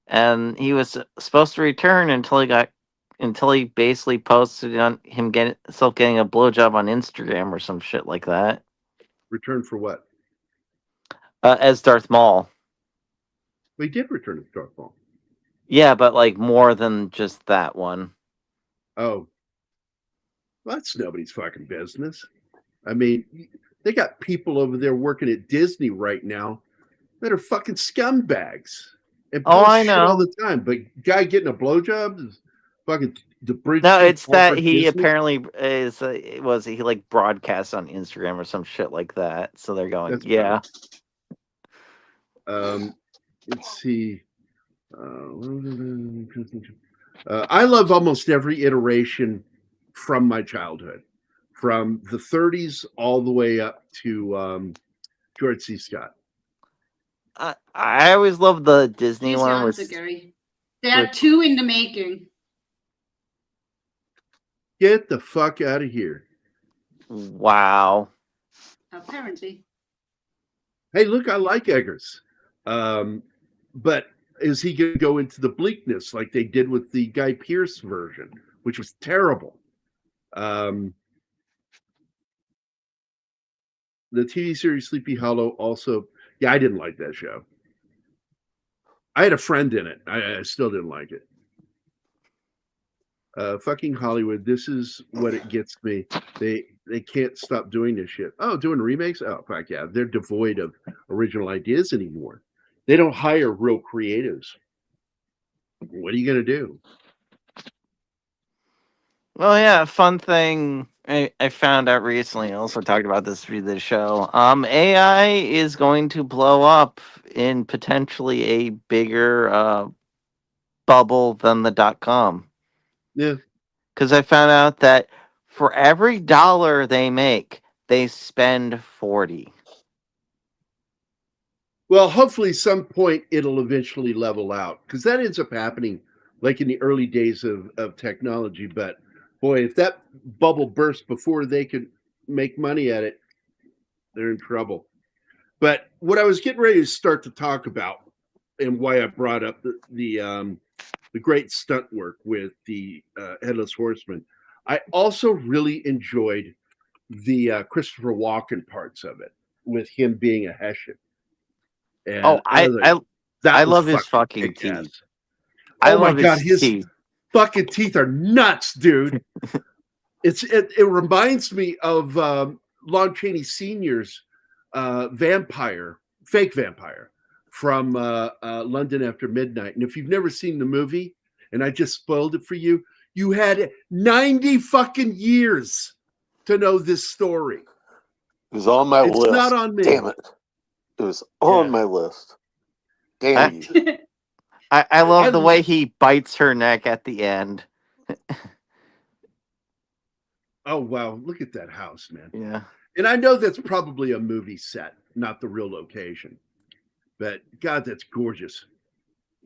And he was supposed to return until he basically posted on him getting a blowjob on Instagram or some shit like that. Return for what? As Darth Maul. Well, he did return as Darth Maul. Yeah, but more than just that one. Oh. Well, that's nobody's fucking business. I mean, they got people over there working at Disney right now that are fucking scumbags. And I know all the time. But guy getting a blowjob is fucking the bridge. No, it's that he Disney? Apparently is he broadcasts on Instagram or some shit like that. So they're going, yeah. Let's see. I love almost every iteration from my childhood, from the 30s all the way up to George C. Scott. I always love the Disney one. Gary. There are two in the making. Get the fuck out of here. Wow. Apparently. Hey, look, I like Eggers. But is he going to go into the bleakness like they did with the Guy Pearce version, which was terrible? The TV series Sleepy Hollow also, I didn't like that show. I had a friend in it. I still didn't like it. Fucking Hollywood. This is what it gets me. They can't stop doing this shit. Oh, doing remakes? Oh, fuck yeah. They're devoid of original ideas anymore. They don't hire real creatives. What are you going to do? Well, yeah, fun thing I found out recently. I also talked about this through the show. AI is going to blow up in potentially a bigger bubble than the .com. Yeah. Because I found out that for every dollar they make, they spend 40. Well, hopefully some point it'll eventually level out, because that ends up happening like in the early days of technology. But boy, if that bubble bursts before they could make money at it, they're in trouble. But what I was getting ready to start to talk about, and why I brought up the great stunt work with the Headless Horseman, I also really enjoyed the Christopher Walken parts of it, with him being a Hessian. And I love his fucking teeth. Oh my god, his fucking teeth are nuts, dude. It reminds me of Lon Chaney Sr.'s fake vampire from London After Midnight. And if you've never seen the movie, and I just spoiled it for you, you had 90 fucking years to know this story. It was on my list. It's not on me. Damn it. It was on my list. Damn you. I love the way he bites her neck at the end. Oh, wow. Look at that house, man. Yeah. And I know that's probably a movie set, not the real location. But, God, that's gorgeous.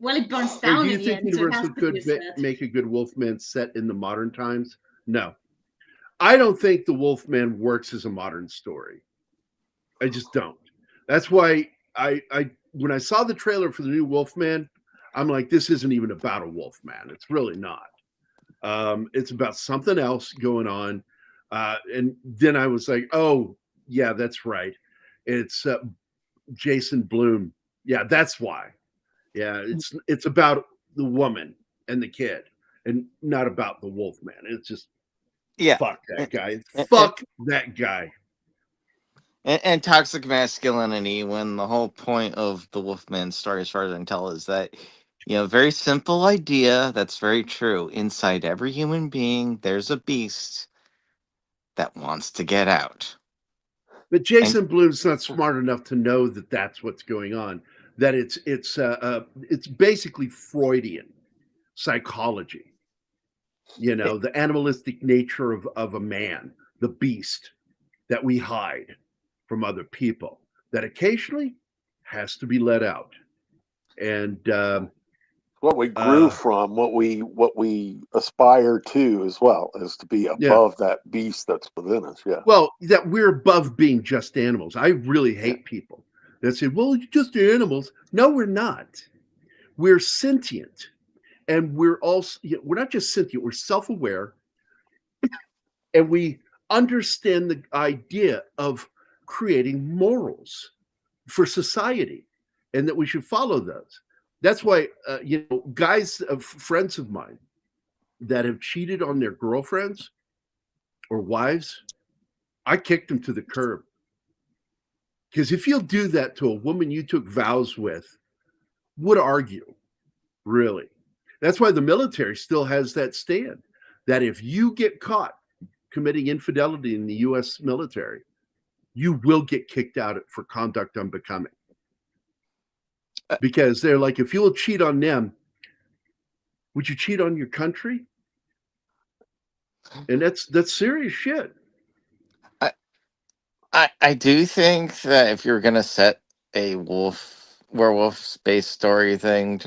Well, it burns down. Do you think Universal could make a good Wolfman set in the modern times? No. I don't think the Wolfman works as a modern story. I just don't. That's why I when I saw the trailer for the new Wolfman, I'm like, this isn't even about a Wolfman. It's really not. It's about something else going on. And then I was like, oh, yeah, that's right. It's Jason Blum. Yeah, that's why. Yeah, it's about the woman and the kid, and not about the Wolfman. It's just, fuck that guy. Fuck that guy. And toxic masculinity, when the whole point of the Wolfman story, as far as I can tell, is that, very simple idea that's very true. Inside every human being, there's a beast that wants to get out. But Jason Blum's not smart enough to know that that's what's going on. That it's basically Freudian psychology. The animalistic nature of a man, the beast that we hide from other people, that occasionally has to be let out. And what we grew from, what we aspire to as well, is to be above that beast that's within us. Yeah. Well, that we're above being just animals. I really hate people that say, well, you're just animals. No, we're not. We're sentient. And we're also, we're not just sentient, we're self-aware. And we understand the idea of creating morals for society, and that we should follow those. That's why, guys, friends of mine that have cheated on their girlfriends or wives, I kicked them to the curb. Because if you'll do that to a woman you took vows with, would argue, really. That's why the military still has that stand, that if you get caught committing infidelity in the U.S. military, you will get kicked out for conduct unbecoming. Because they're like, if you'll cheat on them, would you cheat on your country? And that's serious shit. I do think that if you're gonna set a werewolf space story thing,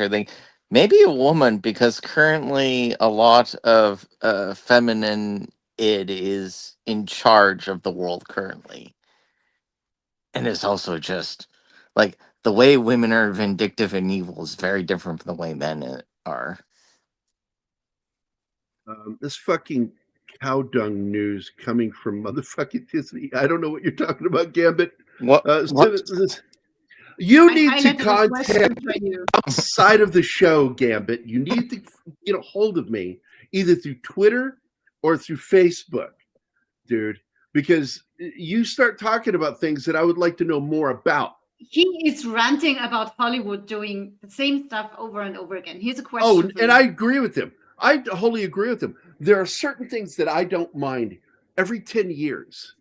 maybe a woman, because currently a lot of feminine id is in charge of the world currently. And it's also just like the way women are vindictive and evil is very different from the way men are. This fucking cow dung news coming from motherfucking Disney. I don't know what you're talking about, Gambit. What? You need to contact outside of the show, Gambit. You need to get a hold of me either through Twitter or through Facebook, dude, because you start talking about things that I would like to know more about. He is ranting about Hollywood doing the same stuff over and over again. Here's a question. Oh, and I agree with him. I wholly agree with him. There are certain things that I don't mind every 10 years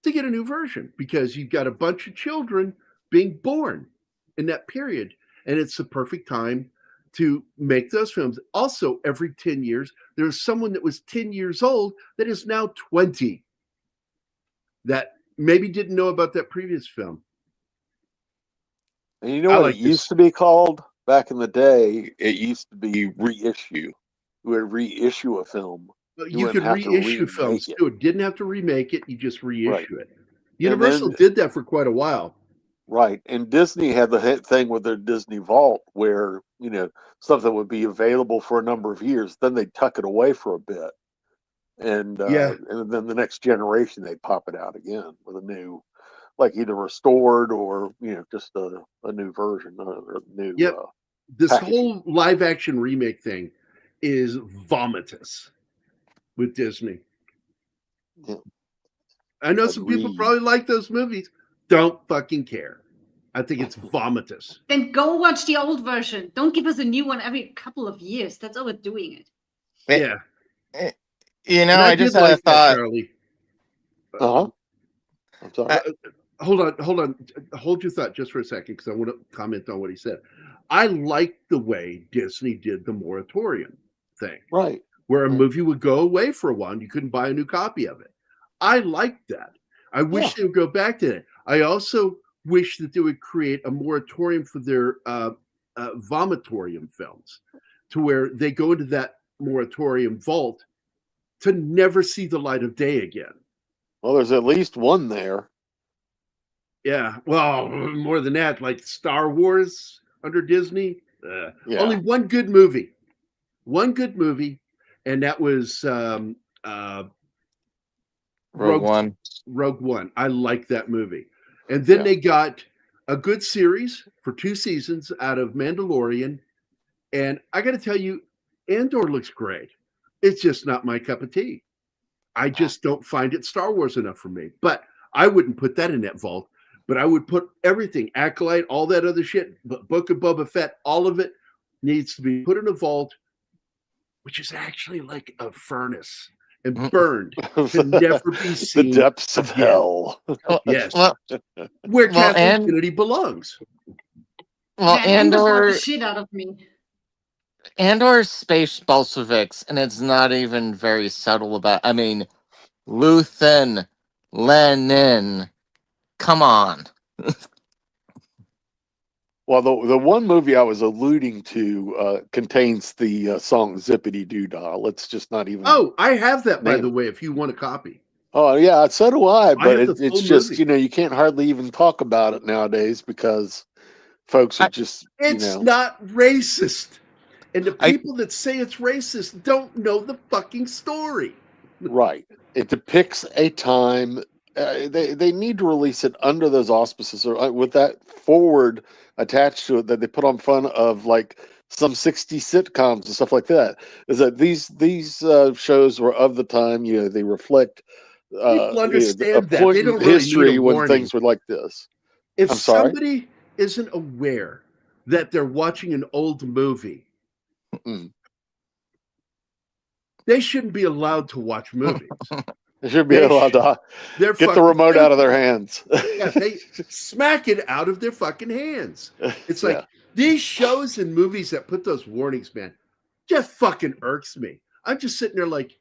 to get a new version, because you've got a bunch of children being born in that period. And it's the perfect time to make those films. Also, every 10 years, there's someone that was 10 years old that is now 20 that maybe didn't know about that previous film. And you know what it used to be called back in the day? It used to be reissue. You would reissue a film. You could reissue films too. It didn't have to remake it. You just reissue it. Universal did that for quite a while. Right. And Disney had the thing with their Disney Vault where, stuff that would be available for a number of years, then they'd tuck it away for a bit. And and then the next generation, they'd pop it out again with a new, like either restored or, just a new version. Or new, this packaging. whole live action remake thing is vomitous with Disney. Yeah. I know some people probably like those movies. Don't fucking care. I think it's vomitous. Then go watch the old version. Don't give us a new one every couple of years. That's overdoing it. Yeah. I just had a thought. Charlie. I'm sorry. Hold on. Hold your thought just for a second, because I want to comment on what he said. I like the way Disney did the moratorium thing. Right. Where a movie would go away for a while and you couldn't buy a new copy of it. I liked that. I wish they would go back to it. I also wish that they would create a moratorium for their vomitorium films, to where they go into that moratorium vault to never see the light of day again. Well, there's at least one there. Yeah. Well, more than that, like Star Wars under Disney. Only one good movie. And that was Rogue One. Rogue One. I like that movie. And then they got a good series for 2 seasons out of Mandalorian. And I got to tell you, Andor looks great. It's just not my cup of tea. I just don't find it Star Wars enough for me. But I wouldn't put that in that vault. But I would put everything, Acolyte, all that other shit, Book of Boba Fett, all of it needs to be put in a vault, which is actually like a furnace, and burned to never be seen. The depths of hell. Yes. Where Kathleen Kennedy belongs. Well, Andor the shit out of me. Andor's space Bolsheviks, and it's not even very subtle about. I mean, Luthen, Lenin. Come on. Well, the one movie I was alluding to contains the song Zippity Doo Dah. Let's just not even. Oh, I have that, by the way, if you want a copy. Oh, yeah, so do I. But it's just, movie. You can't hardly even talk about it nowadays because folks are just. It's not racist. And the people that say it's racist don't know the fucking story. Right. It depicts a time. They need to release it under those auspices or with that forward attached to it that they put on front of like some 60 sitcoms and stuff like that. Is that these shows were of the time, they reflect people understand that. Point they don't really history need a when warning. things were like this. If somebody isn't aware that they're watching an old movie, they shouldn't be allowed to watch movies. They should be allowed to get the remote out of their hands. Yeah, they smack it out of their fucking hands. It's like these shows and movies that put those warnings, man, just fucking irks me. I'm just sitting there like,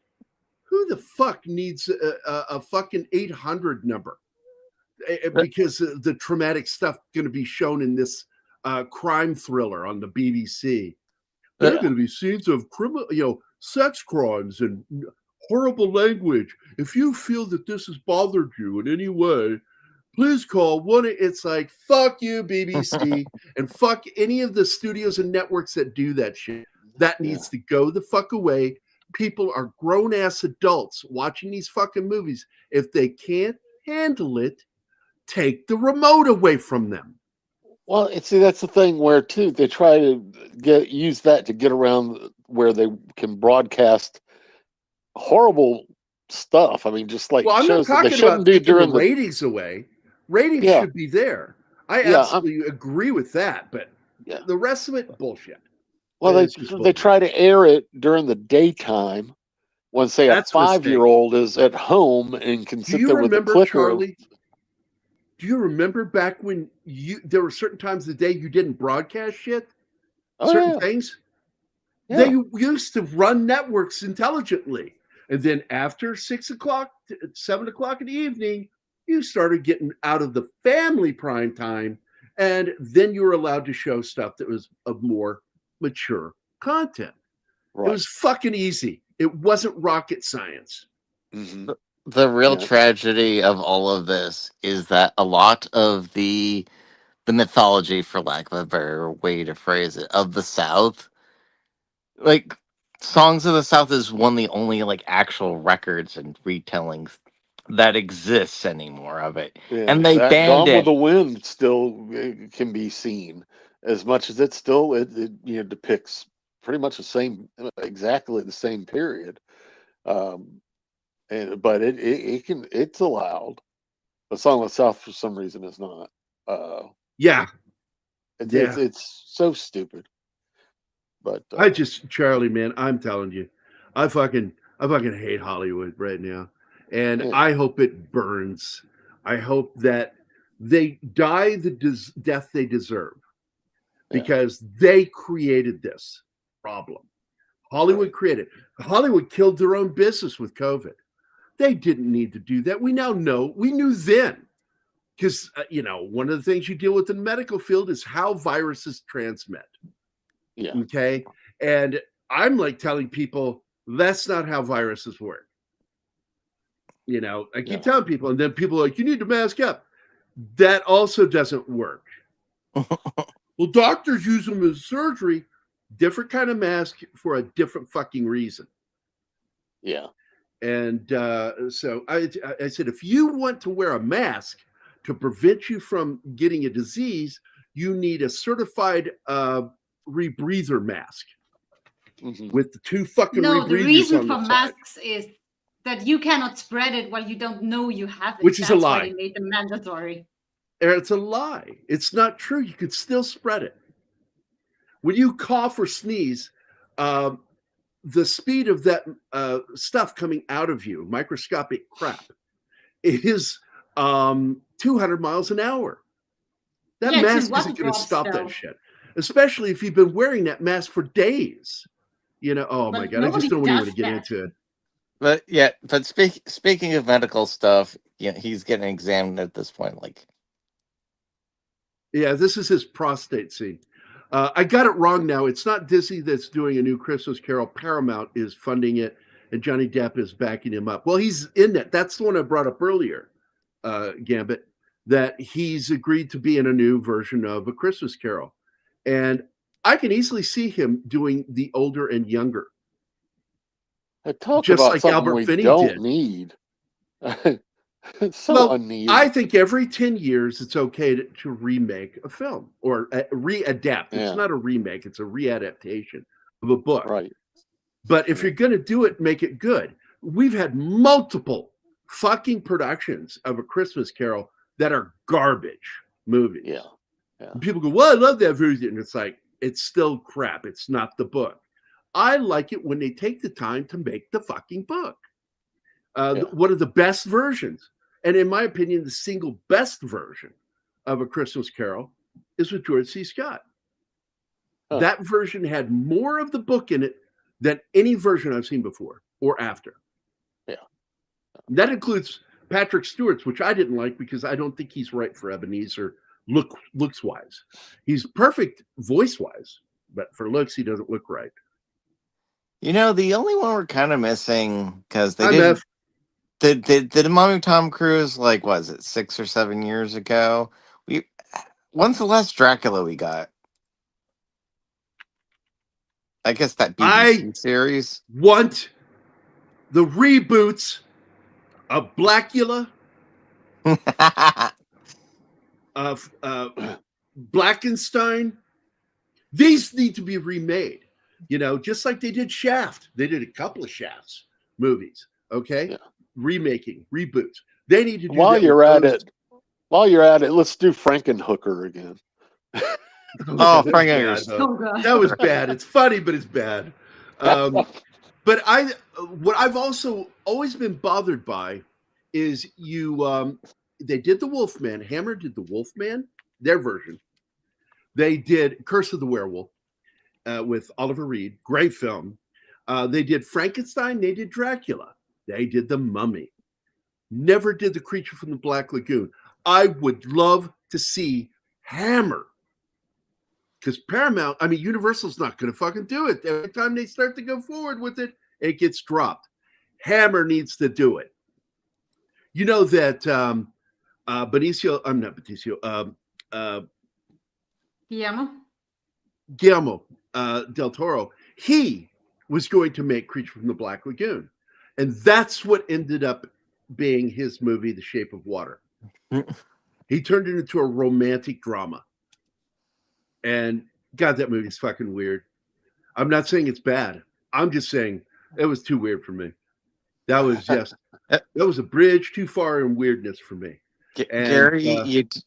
who the fuck needs a fucking 800 number? Because the traumatic stuff going to be shown in this crime thriller on the BBC. There are going to be scenes of criminal, sex crimes and horrible language. If you feel that this has bothered you in any way, please call one. It's like, fuck you, BBC, and fuck any of the studios and networks that do that shit. That needs to go the fuck away. People are grown-ass adults watching these fucking movies. If they can't handle it, take the remote away from them. Well, see, that's the thing where, too, they try to use that to get around where they can broadcast horrible stuff. I mean, just like I'm not shows that they talking shouldn't about do taking during the ratings away. Ratings should be there. I absolutely agree with that, but the rest of it, bullshit. Well, they try to air it during the daytime when, say, a 5-year-old is at home and can sit there with the clicker. Charlie? Do you remember back when there were certain times of the day you didn't broadcast shit? Certain things? Yeah. They used to run networks intelligently. And then after 6 o'clock, 7 o'clock in the evening, you started getting out of the family prime time. And then you were allowed to show stuff that was of more mature content. Right. It was fucking easy. It wasn't rocket science. Mm-hmm. The real tragedy of all of this is that a lot of the mythology, for lack of a better way to phrase it, of the South, like Songs of the South is one of the only like actual records and retellings that exists anymore of it. Yeah, and they banned Gone it. With the Wind still can be seen, as much as it depicts pretty much exactly the same period. But it's allowed. The Song of the South for some reason is not. It's so stupid. But Charlie, man, I'm telling you, I fucking hate Hollywood right now, and I hope it burns. I hope that they die the death they deserve, because they created this problem. Hollywood created. Hollywood killed their own business with COVID. They didn't need to do that. We now know. We knew then, because one of the things you deal with in the medical field is how viruses transmit. Yeah. Okay. And I'm like telling people that's not how viruses work. I keep telling people, and then people are like, you need to mask up. That also doesn't work. Well, doctors use them as surgery, different kind of mask for a different fucking reason. Yeah. And so I said, if you want to wear a mask to prevent you from getting a disease, you need a certified rebreather mask with the two fucking rebreathers. The reason for masks is that you cannot spread it while you don't know you have it. Which is a lie. Why they made them mandatory. It's a lie. It's not true. You could still spread it. When you cough or sneeze, the speed of that stuff coming out of you, microscopic crap, is 200 miles an hour. That mask isn't going to stop that shit. Especially if you've been wearing that mask for days. Oh my God, I just don't even want to get into it. But speaking of medical stuff, he's getting examined at this point. This is his prostate scene. I got it wrong now. It's not Disney that's doing a new Christmas Carol. Paramount is funding it, and Johnny Depp is backing him up. Well, he's in it. That's the one I brought up earlier, Gambit, that he's agreed to be in a new version of A Christmas Carol. And I can easily see him doing the older and younger. Just like Albert Finney did. Need. Unneeded. I think every 10 years it's okay to remake a film or readapt. It's not a remake, it's a readaptation of a book. Right. But if you're going to do it, make it good. We've had multiple fucking productions of A Christmas Carol that are garbage movies. Yeah. And people go, well, I love that version. And it's like, it's still crap. It's not the book. I like it when they take the time to make the fucking book. One of the best versions, and in my opinion, the single best version of A Christmas Carol is with George C. Scott. That version had more of the book in it than any version I've seen before or after. Yeah. That includes Patrick Stewart's, which I didn't like because I don't think he's right for Ebenezer looks wise. He's perfect voice wise, but for looks, he doesn't look right. The only one we're kind of missing, because they did Mommy Tom Cruise, was it 6 or 7 years ago? When's the last Dracula we got? I guess that BBC series. Want the reboots of Blackula, of Blackenstein. These need to be remade. Just like they did Shaft. They did a couple of Shafts movies. Okay, Yeah. remaking, reboots. They need to do While that you're with at those. it, while you're at it, let's do Frankenhooker again. Oh, that was Frank bad, Eggers. though. Oh god. That was bad. It's funny, but it's bad. But what I've also always been bothered by is they did the Wolfman. Hammer did the Wolfman, their version. They did Curse of the Werewolf with Oliver Reed, great film. They did Frankenstein. They did Dracula. They did the Mummy. Never did the Creature from the Black Lagoon. I would love to see Hammer. Because Paramount, I mean, Universal's not going to fucking do it. Every time they start to go forward with it, it gets dropped. Hammer needs to do it. You know that Benicio, I'm not Benicio, Guillermo Del Toro, he was going to make Creature from the Black Lagoon. And that's what ended up being his movie, The Shape of Water. He turned it into a romantic drama. And God, that movie's fucking weird. I'm not saying it's bad. I'm just saying it was too weird for me. That was just that was a bridge too far in weirdness for me. And, Gary,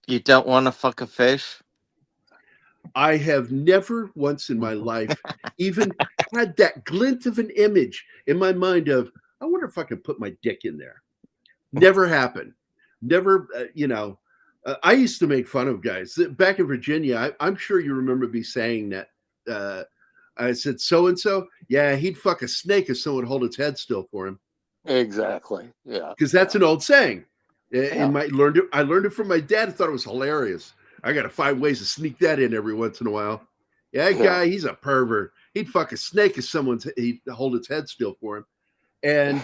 you don't want to fuck a fish? I have never once in my life even had that glint of an image in my mind of, I wonder if I could put my dick in there. Never happened. Never, I used to make fun of guys back in Virginia. I'm sure you remember me saying that. I said, so-and-so, yeah, he'd fuck a snake if someone would hold its head still for him. Exactly. Yeah. Because that's an old saying. Yeah. I learned it from my dad. I thought it was hilarious. I got to find ways to sneak that in every once in a while. Yeah, that guy, he's a pervert. He'd fuck a snake if he'd hold its head still for him. And,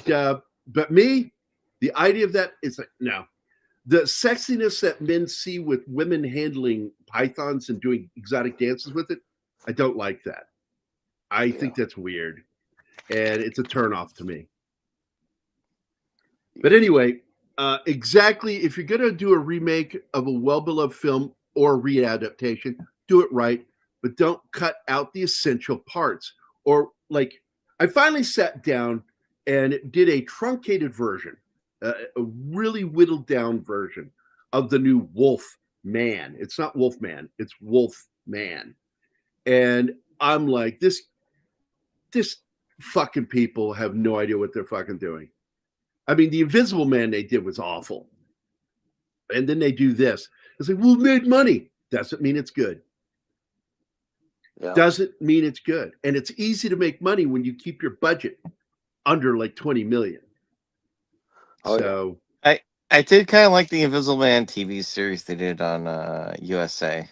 but me, the idea of that is like, no. The sexiness that men see with women handling pythons and doing exotic dances with it, I don't like that. I think that's weird. And it's a turnoff to me. But anyway, exactly, if you're going to do a remake of a well-beloved film or readaptation, do it right, but don't cut out the essential parts. Or like, I finally sat down and did a truncated version, a really whittled down version of the new Wolfman. It's not Wolfman, it's Wolfman. And I'm like, this fucking people have no idea what they're fucking doing. I mean, the Invisible Man they did was awful. And then they do this. It's like, well, we made money. Doesn't mean it's good. Yeah. Doesn't mean it's good. And it's easy to make money when you keep your budget under like 20 million. Oh, so yeah. I did kind of like the Invisible Man TV series they did on USA.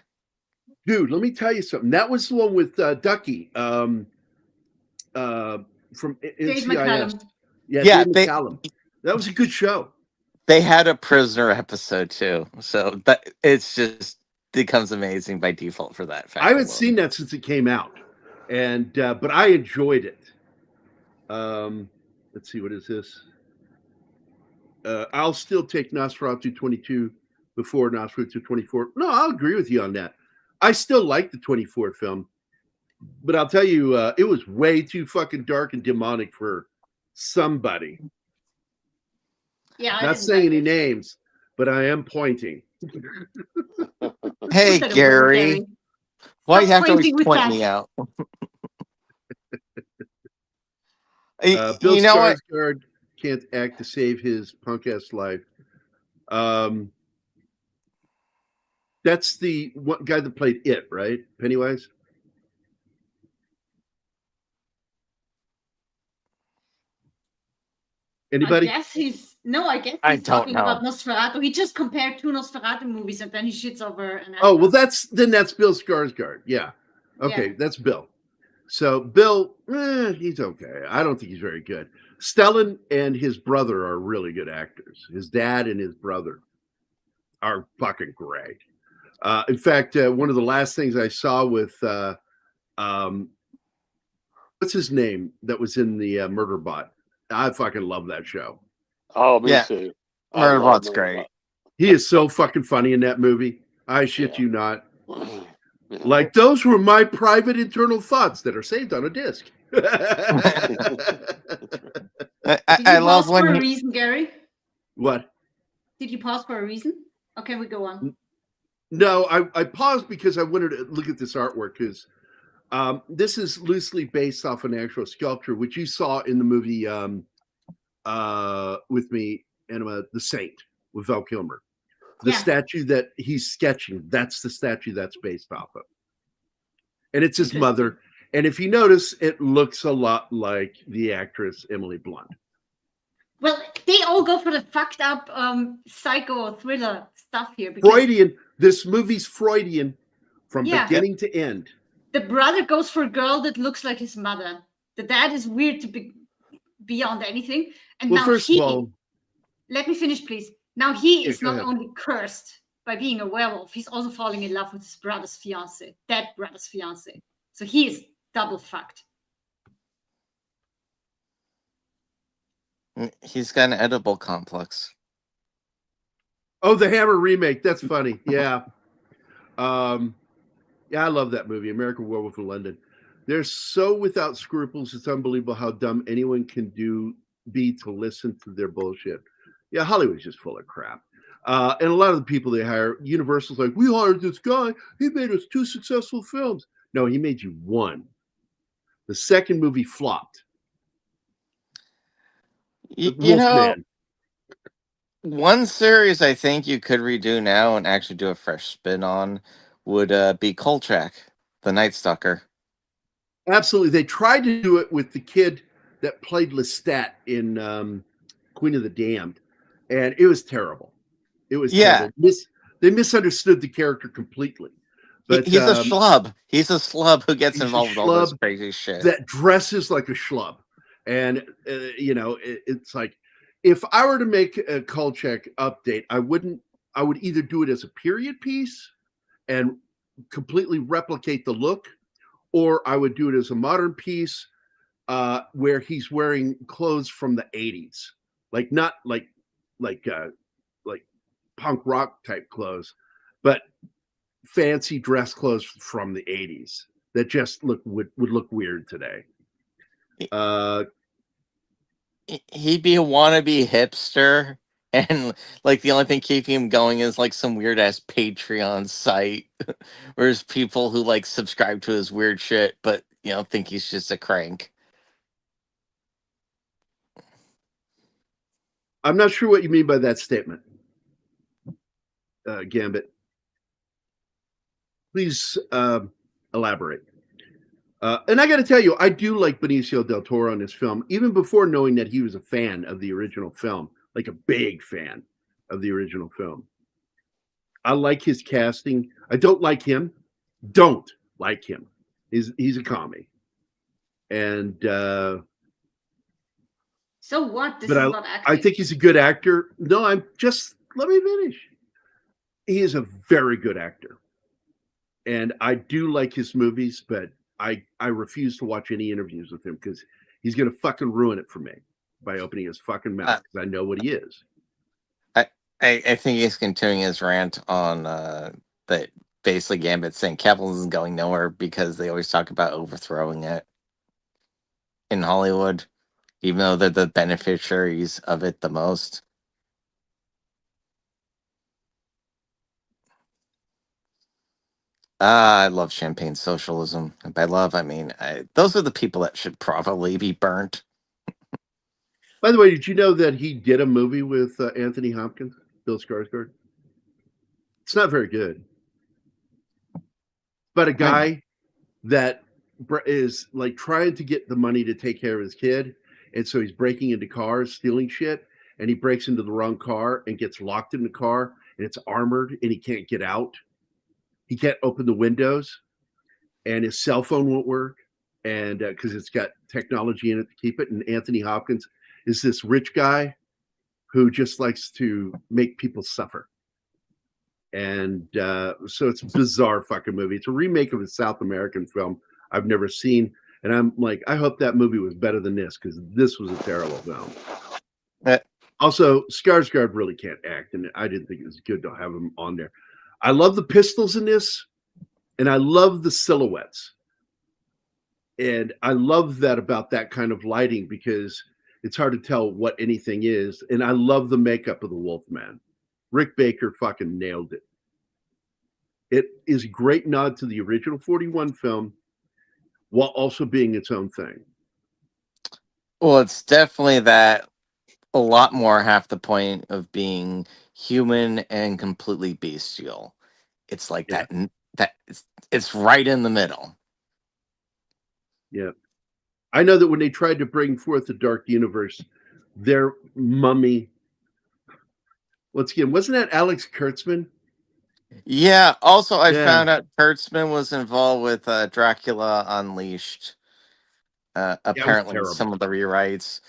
Dude, let me tell you something. That was the one with Ducky from Dave NCIS. McCallum. Yeah, Dave McCallum. That was a good show. They had a prisoner episode too, so that it's just becomes amazing by default for that fact. I haven't seen that since it came out, and but I enjoyed it. Let's see, what is this? I'll still take Nosferatu 22 before Nosferatu 24. No, I'll agree with you on that. I still like the 24 film, but I'll tell you, it was way too fucking dark and demonic for somebody. Yeah, not saying any names, but I am pointing. Hey, Gary, why do you have to always point me out? Bill Skarsgård can't act to save his punk ass life. That's the one guy that played It, right? Pennywise. Anybody? I guess he's talking about Nosferatu. He just compared two Nosferatu movies and then he shits over an actor. Oh, well, that's Bill Skarsgård. Yeah. Okay, yeah. That's Bill. So Bill, he's okay. I don't think he's very good. Stellan and his brother are really good actors. His dad and his brother are fucking great. In fact, one of the last things I saw with what's his name that was in the Murderbot? I fucking love that show. Oh, me too. Murderbot's great. He is so fucking funny in that movie. I shit you not. Like, those were my private internal thoughts that are saved on a disc. I love when for a reason, Gary. What? Did you pause for a reason? Okay, we go on. No, I paused because I wanted to look at this artwork because this is loosely based off an actual sculpture, which you saw in the movie with me, Anima, The Saint, with Val Kilmer. The statue that he's sketching, that's the statue that's based off of. And it's his mother. And if you notice, it looks a lot like the actress Emily Blunt. Well, they all go for the fucked up psycho thriller stuff here. Freudian. This movie's Freudian from beginning to end. The brother goes for a girl that looks like his mother. The dad is weird to be beyond anything. And well, now first of all, let me finish, please. Now he is not only cursed by being a werewolf, he's also falling in love with his brother's fiance, dead brother's fiance. So he is double fucked. He's got an edible complex. Oh, the Hammer remake. That's funny. Yeah. Yeah, I love that movie, American Werewolf in London. They're so without scruples. It's unbelievable how dumb anyone can be to listen to their bullshit. Yeah, Hollywood's just full of crap. And a lot of the people they hire, Universal's like, we hired this guy. He made us 2 successful films. No, he made you 1. The second movie flopped. You know, one series I think you could redo now and actually do a fresh spin on would be Kolchak, the Night Stalker. Absolutely. They tried to do it with the kid that played Lestat in Queen of the Damned, and it was terrible. It was terrible. They misunderstood the character completely. But he's a schlub. He's a schlub who gets involved with all this crazy shit. That dresses like a schlub. And, it's like, if I were to make a Kolchak update, I would either do it as a period piece and completely replicate the look, or I would do it as a modern piece where he's wearing clothes from the 80s, like not like punk rock type clothes, but fancy dress clothes from the 80s that just would look weird today. He'd be a wannabe hipster, and like the only thing keeping him going is like some weird ass Patreon site where there's people who like subscribe to his weird shit, but think he's just a crank. I'm not sure what you mean by that statement, Gambit. Please elaborate. And I got to tell you, I do like Benicio Del Toro in this film, even before knowing that he was a fan of the original film, like a big fan of the original film. I like his casting. I don't like him. Don't like him. He's a commie. And so what? I think he's a good actor. No, let me finish. He is a very good actor. And I do like his movies, but I refuse to watch any interviews with him because he's going to fucking ruin it for me by opening his fucking mouth because I know what he is. I think he's continuing his rant on that basically Gambit saying capitalism is going nowhere because they always talk about overthrowing it in Hollywood, even though they're the beneficiaries of it the most. I love champagne socialism. And by love, I mean, those are the people that should probably be burnt. By the way, did you know that he did a movie with Anthony Hopkins, Bill Skarsgård? It's not very good. But a guy that is like trying to get the money to take care of his kid. And so he's breaking into cars, stealing shit. And he breaks into the wrong car and gets locked in the car. And it's armored and he can't get out. He can't open the windows, and his cell phone won't work, and because it's got technology in it to keep it. And Anthony Hopkins is this rich guy who just likes to make people suffer. And so it's a bizarre fucking movie. It's a remake of a South American film I've never seen. And I'm like, I hope that movie was better than this because this was a terrible film. Also, Skarsgård really can't act, and I didn't think it was good to have him on there. I love the pistols in this, and I love the silhouettes. And I love that about that kind of lighting because it's hard to tell what anything is. And I love the makeup of the Wolfman. Rick Baker fucking nailed it. It is a great nod to the original 41 film while also being its own thing. Well, it's definitely that a lot more half the point of being human and completely bestial. It's like that it's right in the middle. Yeah. I know that when they tried to bring forth the Dark Universe, their mummy, once again, wasn't that Alex Kurtzman? Yeah. Also, I found out Kurtzman was involved with Dracula Unleashed. Apparently, some of the rewrites,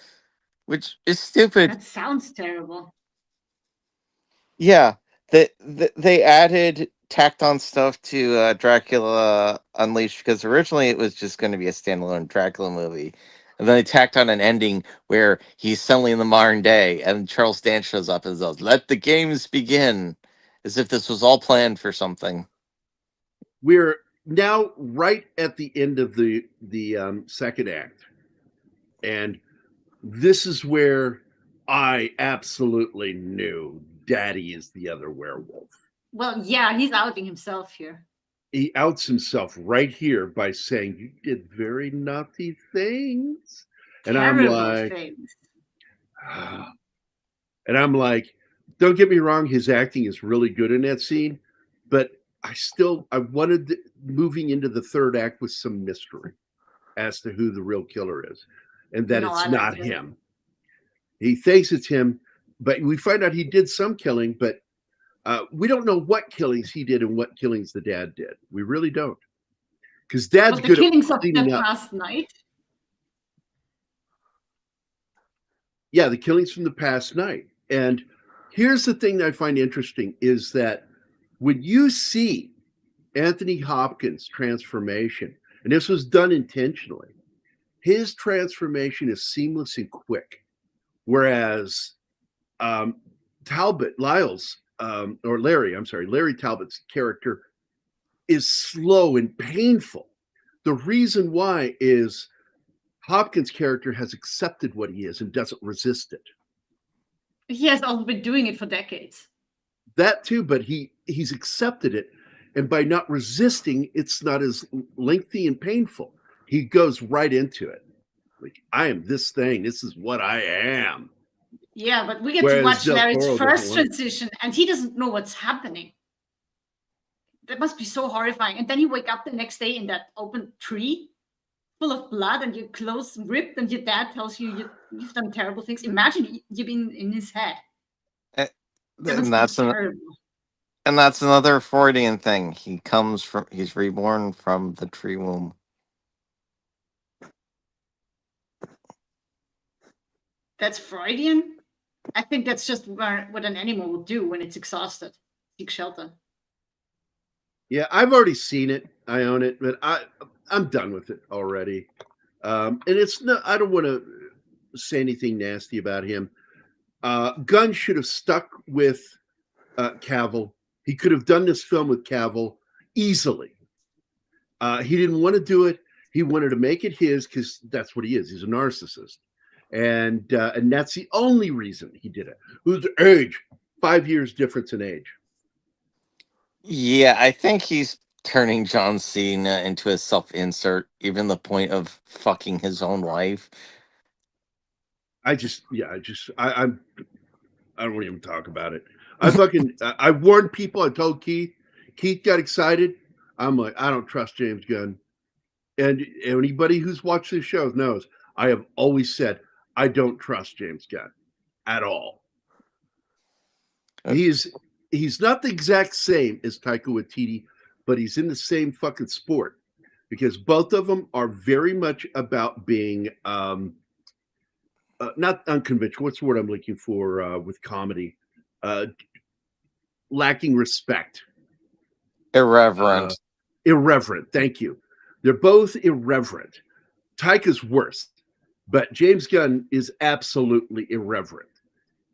which is stupid. That sounds terrible. Yeah, they added tacked on stuff to Dracula Unleashed because originally it was just going to be a standalone Dracula movie, and then they tacked on an ending where he's suddenly in the modern day, and Charles Dance shows up and says, "Let the games begin," as if this was all planned for something. We're now right at the end of the second act, and this is where I absolutely knew Daddy is the other werewolf. Well, yeah, he's outing himself here. He outs himself right here by saying, "You did very naughty things," and Terrible I'm like, things. and I'm like, don't get me wrong, his acting is really good in that scene, but I wanted moving into the third act with some mystery as to who the real killer is, and that it's not him. He thinks it's him, but we find out he did some killing, but we don't know what killings he did and what killings the dad did. We really don't, because Dad's good at killings of cleaning the up. past night. Yeah, the killings from the past night. And here's the thing that I find interesting is that when you see Anthony Hopkins' transformation, and this was done intentionally, his transformation is seamless and quick, whereas Talbot, Larry Talbot's character is slow and painful. The reason why is Hopkins' character has accepted what he is and doesn't resist it. He has also been doing it for decades. That too, but he's accepted it, and by not resisting, it's not as lengthy and painful. He goes right into it. Like, I am this thing. This is what I am. Yeah, but we get to watch Larry's first transition, and he doesn't know what's happening. That must be so horrifying. And then you wake up the next day in that open tree full of blood and your clothes ripped, and your dad tells you you've done terrible things. Imagine you've been in his head. And that's another Freudian thing. He's reborn from the tree womb. That's Freudian? I think that's just what an animal would do when it's exhausted. Seek shelter. Yeah, I've already seen it. I own it, but I'm done with it already. And it's not. I don't want to say anything nasty about him. Gunn should have stuck with Cavill. He could have done this film with Cavill easily. He didn't want to do it. He wanted to make it his because that's what he is. He's a narcissist, and that's the only reason he did it. Who's age? 5 years difference in age. Yeah, I think he's turning John Cena into a self-insert, even the point of fucking his own wife. I don't even talk about it. I warned people. I told Keith. Keith got excited. I'm like, I don't trust James Gunn. And anybody who's watched this show knows I have always said I don't trust James Gunn at all. He's not the exact same as Taika Waititi, but he's in the same fucking sport because both of them are very much about being not unconventional. What's the word I'm looking for with comedy? Lacking respect. Irreverent. Irreverent. Thank you. They're both irreverent. Taika's worse, but James Gunn is absolutely irreverent.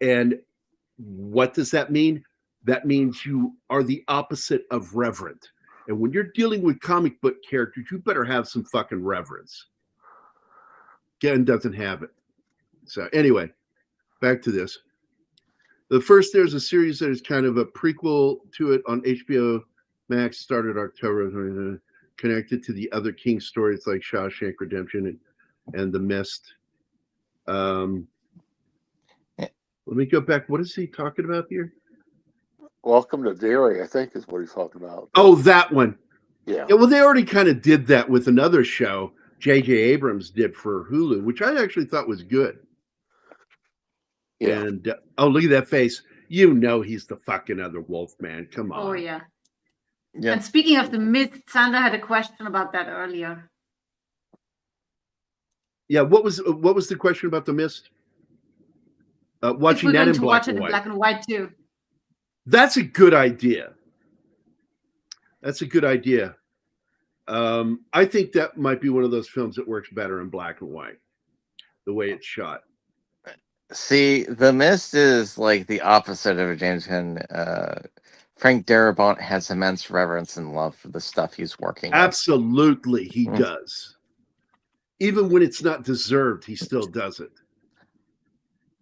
And what does that mean? That means you are the opposite of reverent. And when you're dealing with comic book characters, you better have some fucking reverence. Gunn doesn't have it. So anyway, back to this. There's a series that is kind of a prequel to it on HBO Max, started October, connected to the other King stories like Shawshank Redemption and The Mist. Let me go back. What is he talking about here? Welcome to Derry, I think is what he's talking about. Oh, that one. Yeah. Well, they already kind of did that with another show J.J. Abrams did for Hulu, which I actually thought was good. Yeah. And look at that face. You know he's the fucking other Wolfman. Come on. Oh yeah. Yeah. And speaking of The Mist, Sandra had a question about that earlier. Yeah, what was the question about The Mist? Watching that in black and white. Black and white too. That's a good idea. That's a good idea. I think that might be one of those films that works better in black and white, the way it's shot. See, The Mist is like the opposite of James Gunn. Frank Darabont has immense reverence and love for the stuff he's working on. Absolutely, he does. Even when it's not deserved, he still does it.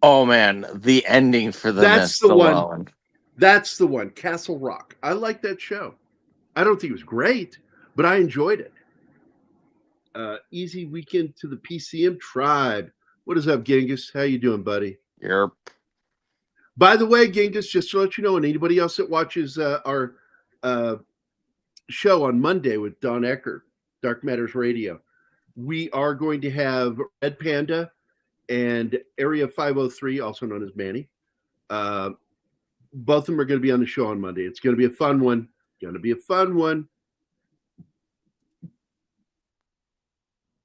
Oh man, the ending for The Mist alone. That's the one, Castle Rock. I like that show. I don't think it was great, but I enjoyed it. Easy weekend to the PCM tribe. What is up, Genghis? How you doing, buddy? Yep. By the way, Genghis, just to let you know, and anybody else that watches our show on Monday with Don Eckert, Dark Matters Radio, we are going to have Red Panda and Area 503, also known as Manny. Both of them are going to be on the show on Monday. It's going to be a fun one.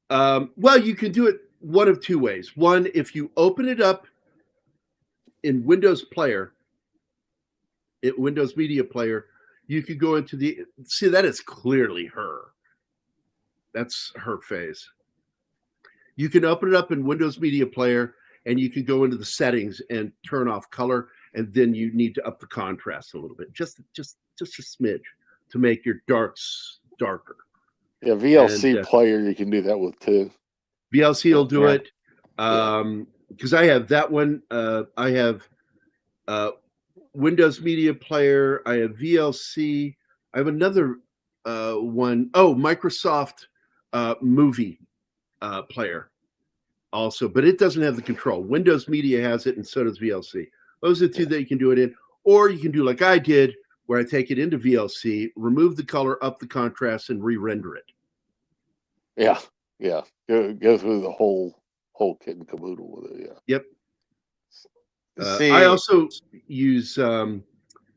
Well, you can do it one of two ways. One, if you open it up in Windows Media Player, you could go into that is clearly her. That's her face. You can open it up in Windows Media Player, and you can go into the settings and turn off color, and then you need to up the contrast a little bit, just a smidge, to make your darks darker. Yeah, VLC Player you can do that with too. VLC will do it. Because I have that one. I have Windows Media Player. I have VLC. I have another one. Oh, Microsoft Movie Player also, but it doesn't have the control. Windows Media has it, and so does VLC. Those are the two that you can do it in. Or you can do like I did, where I take it into VLC, remove the color, up the contrast, and re-render it. Yeah. Go through the whole kit and caboodle with it. Yeah. Yep. I also use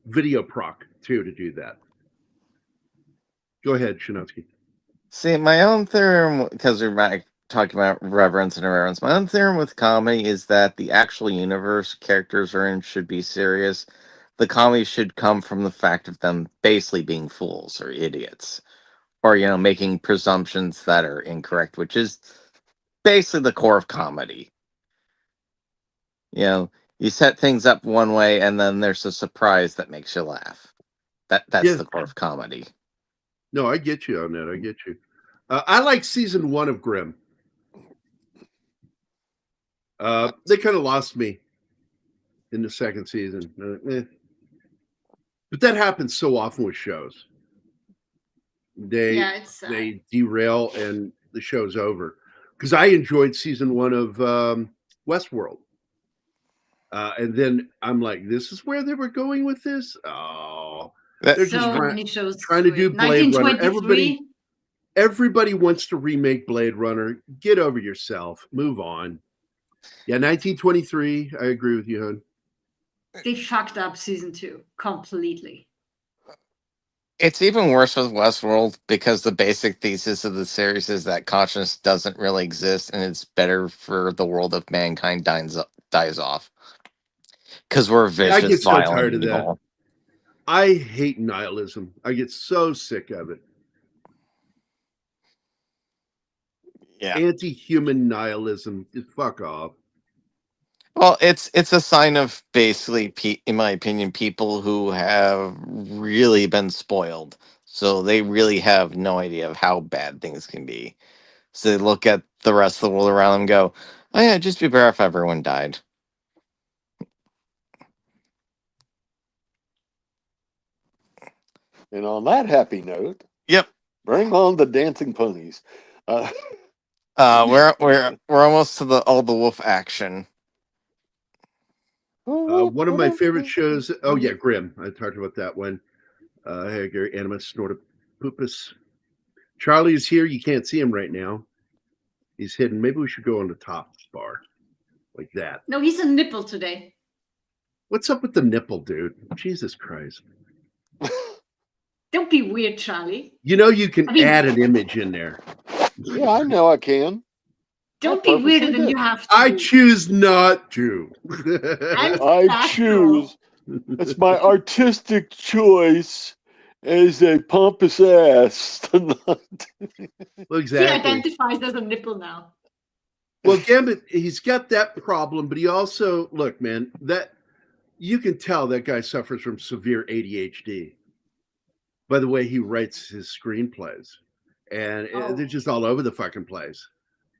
Video Proc too to do that. Go ahead, Shinotsky. See, my own theorem, because we're talking about reverence and irreverence, my own theorem with comedy is that the actual universe characters are in should be serious. The comedy should come from the fact of them basically being fools or idiots, or making presumptions that are incorrect, which is basically the core of comedy. You set things up one way, and then there's a surprise that makes you laugh. That's the core of comedy. No, I get you on that. I get you. I like season 1 of Grimm. They kind of lost me in the second season. But that happens so often with shows. They derail and the show's over. Because I enjoyed season 1 of Westworld. And then I'm like, this is where they were going with this? Oh. They're just trying to do Blade Runner. Everybody wants to remake Blade Runner. Get over yourself. Move on. Yeah, 1923. I agree with you, hon. They fucked up season 2 completely. It's even worse with Westworld because the basic thesis of the series is that consciousness doesn't really exist and it's better for the world if mankind dies off. Because we're vicious, I get so violent tired of evil. that. I hate nihilism. I get so sick of it. Yeah. Anti-human nihilism. Fuck off. Well, it's a sign of basically, in my opinion, people who have really been spoiled. So they really have no idea of how bad things can be. So they look at the rest of the world around them and go, oh yeah, just be better if everyone died. And on that happy note, yep, bring on the dancing ponies. we're almost to all the wolf action. One of my favorite shows. Oh yeah, Grimm. I talked about that one. Hey, Gary, Animus, Snortopupus. Charlie is here. You can't see him right now. He's hidden. Maybe we should go on the top bar, like that. No, he's a nipple today. What's up with the nipple, dude? Jesus Christ! Don't be weird, Charlie. You know you can add an image in there. Yeah, I know I can. Don't be weirder than you have to. I choose not to. I choose. It's my artistic choice as a pompous ass to not. Well, exactly. He identifies as a nipple now. Well, Gambit, he's got that problem, but he also, look, man, that you can tell that guy suffers from severe ADHD by the way he writes his screenplays. And they're just all over the fucking place.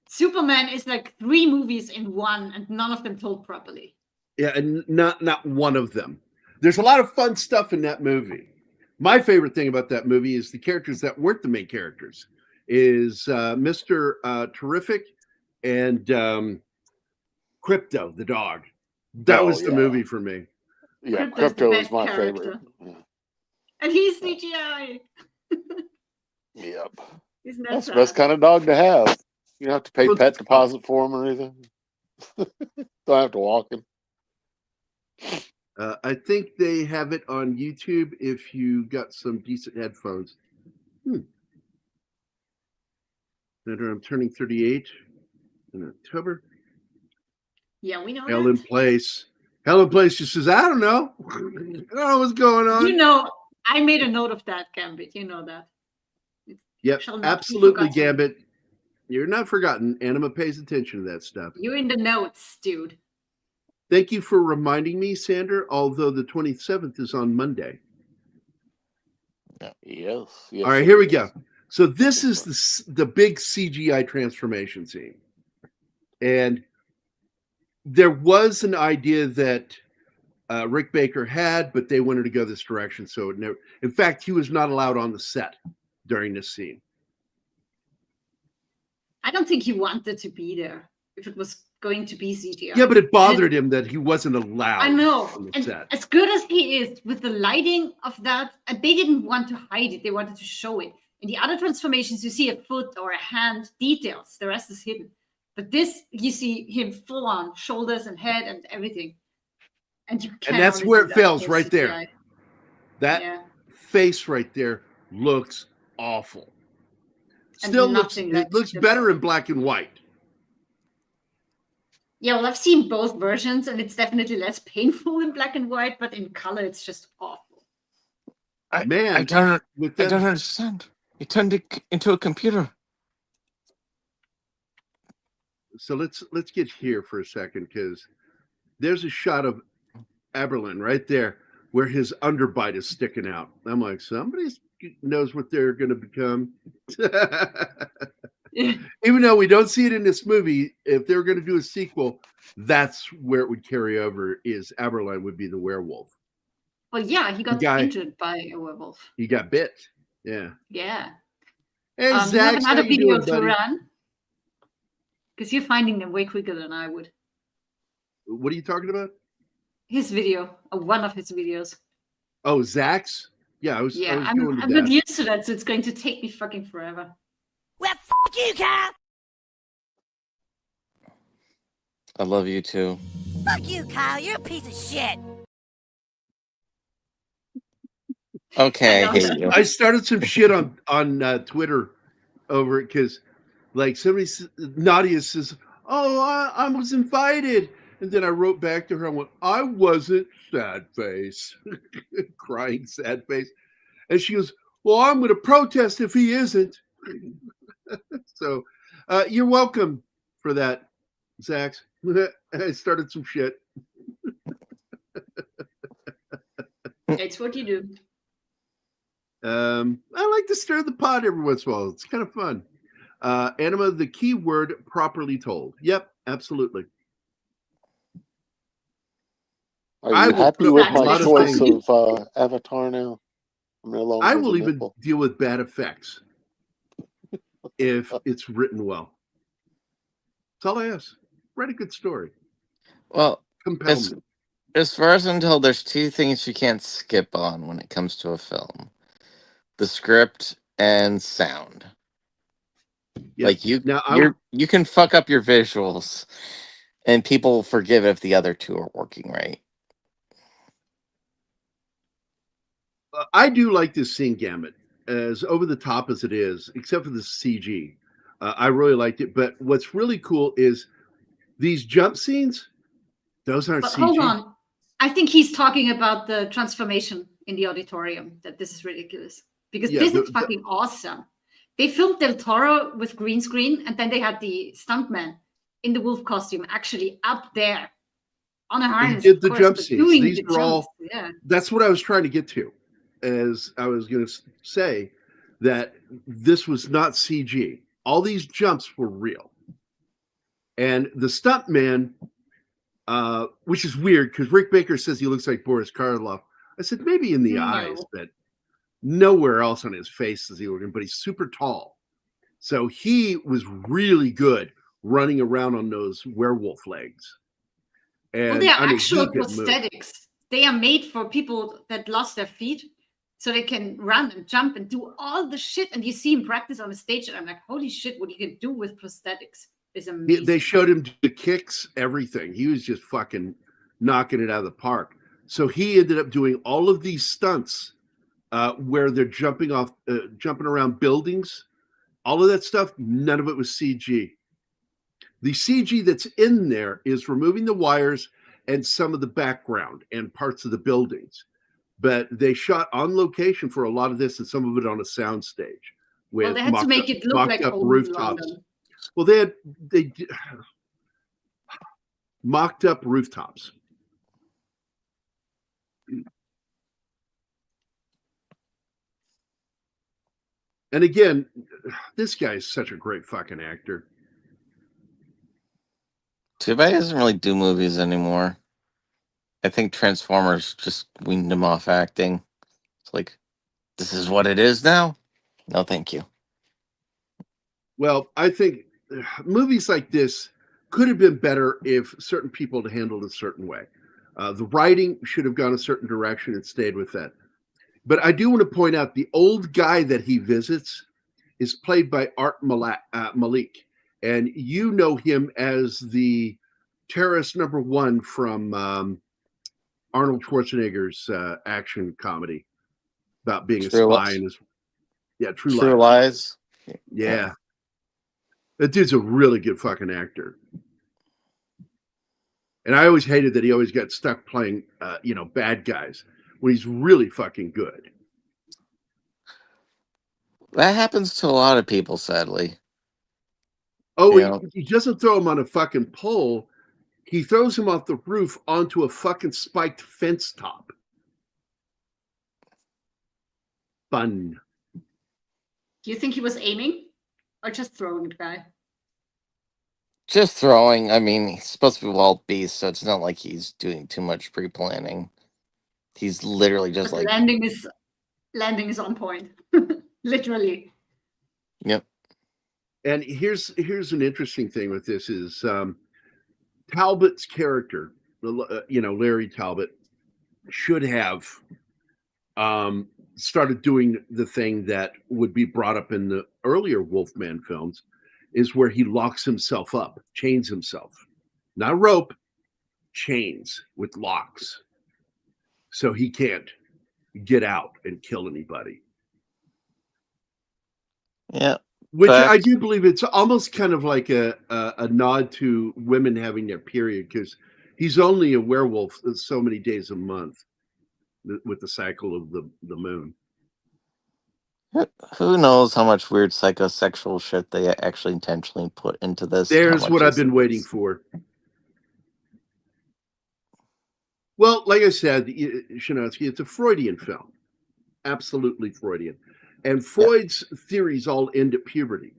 Superman is like 3 movies in one, and none of them told properly. Yeah, and not one of them. There's a lot of fun stuff in that movie. My favorite thing about that movie is the characters that weren't the main characters. Is Mr. Terrific and Crypto, the dog. That was the movie for me. Yeah, Crypto is my favorite. And he's CGI. Yep. That's the best kind of dog to have. You don't have to pay pet deposit for him or anything. Don't have to walk him. I think they have it on YouTube if you got some decent headphones. I'm turning 38 in October. Yeah, we know Helen Place. Helen Place just says, I don't know. I don't know what's going on. You know, I made a note of that, Gambit. You know that. Yep, absolutely, Gambit. You're not forgotten. Anima pays attention to that stuff. You're in the notes, dude. Thank you for reminding me, Sander, although the 27th is on Monday. Yes. All right, here we go. So this is the big CGI transformation scene. And there was an idea that Rick Baker had, but they wanted to go this direction. So it never, in fact, he was not allowed on the set during this scene. I don't think he wanted to be there if it was going to be CGI. Yeah, but it bothered him that he wasn't allowed. I know. On the and set. As good as he is with the lighting of that, they didn't want to hide it. They wanted to show it. In the other transformations, you see a foot or a hand details. The rest is hidden. But this, you see him full on shoulders and head and everything. And that's where it fails right there. That face right there looks awful. Still looks better in black and white. Yeah, well, I've seen both versions, and it's definitely less painful in black and white, but in color, it's just awful. I don't understand. He turned it into a computer. So let's get here for a second, because there's a shot of Aberlin right there where his underbite is sticking out. I'm like, somebody knows what they're going to become. Even though we don't see it in this movie, if they were going to do a sequel, that's where it would carry over. Is Aberlin would be the werewolf. Well, yeah, he got injured by a werewolf. He got bit. Yeah. Yeah. Hey, Zach, you have another video to run? Because you're finding them way quicker than I would. What are you talking about? His video, one of his videos. Oh, Zach's? Yeah, I'm not used to that, so it's going to take me fucking forever. Well, fuck you, Kyle! I love you too. Fuck you, Kyle. You're a piece of shit. Okay, I hate you. I started some shit on Twitter over it because, like, Nadia says, "Oh, I was invited," and then I wrote back to her. I went, "I wasn't," sad face, crying sad face, and she goes, "Well, I'm going to protest if he isn't." So, you're welcome for that, Zach. I started some shit. It's what you do. I like to stir the pot every once in a while. It's kind of fun. Anima, the key word properly told. Yep, absolutely. Are you happy with my choice of Avatar now? I'm no longer I will even deal with bad effects if it's written well. That's all I ask. Write a good story. Well, compel me. As far as I'm told, there's two things you can't skip on when it comes to a film: the script and sound. Yep. Like you can fuck up your visuals, and people forgive if the other two are working right. I do like this scene gamut, as over the top as it is, except for the CG. I really liked it. But what's really cool is these jump scenes. Those aren't CG. Hold on. I think he's talking about the transformation in the auditorium, that this is ridiculous. Because this is fucking awesome. They filmed Del Toro with green screen, and then they had the stuntman in the wolf costume actually up there on a harness. He did the jump scenes. These are all. Yeah. That's what I was trying to get to, as I was going to say that this was not CG. All these jumps were real, and the stuntman, which is weird because Rick Baker says he looks like Boris Karloff. I said maybe in the eyes, but nowhere else on his face is he looking. But he's super tall, so he was really good running around on those werewolf legs. And they are actual prosthetics. They are made for people that lost their feet, so they can run and jump and do all the shit. And you see him practice on the stage, and I'm like, holy shit, what you can do with prosthetics is amazing. They showed him the kicks, everything. He was just fucking knocking it out of the park. So he ended up doing all of these stunts where they're jumping around buildings. All of that stuff, none of it was CG. The CG that's in there is removing the wires and some of the background and parts of the buildings. But they shot on location for a lot of this and some of it on a sound stage. Well, they had to make it look like old rooftops. London. Well, they mocked up rooftops. And again, this guy is such a great fucking actor. Too bad he doesn't really do movies anymore. I think Transformers just weaned him off acting. It's like, this is what it is now? No, thank you. Well, I think movies like this could have been better if certain people had handled it a certain way. The writing should have gone a certain direction and stayed with that. But I do want to point out the old guy that he visits is played by Art Malik. And you know him as the terrorist number one from Arnold Schwarzenegger's action comedy about being a spy. True Lies. Yeah. That dude's a really good fucking actor. And I always hated that he always got stuck playing, bad guys when he's really fucking good. That happens to a lot of people, sadly. Oh, he doesn't throw him on a fucking pole. He throws him off the roof onto a fucking spiked fence top. Fun. Do you think he was aiming or just throwing the guy? Just throwing. I mean, he's supposed to be wild beast, so it's not like he's doing too much pre-planning. He's literally just but landing is on point. Literally. Yep. And here's an interesting thing with this is Talbot's character, Larry Talbot, should have started doing the thing that would be brought up in the earlier Wolfman films, is where he locks himself up, chains himself. Not rope, chains with locks. So he can't get out and kill anybody. Yeah. Which I do believe it's almost kind of like a nod to women having their period, because he's only a werewolf so many days a month with the cycle of the moon. Who knows how much weird psychosexual shit they actually intentionally put into this. There's what I've been waiting for. Well, like I said, Shanatsky, it's a Freudian film. Absolutely Freudian. And Freud's theories all end at puberty.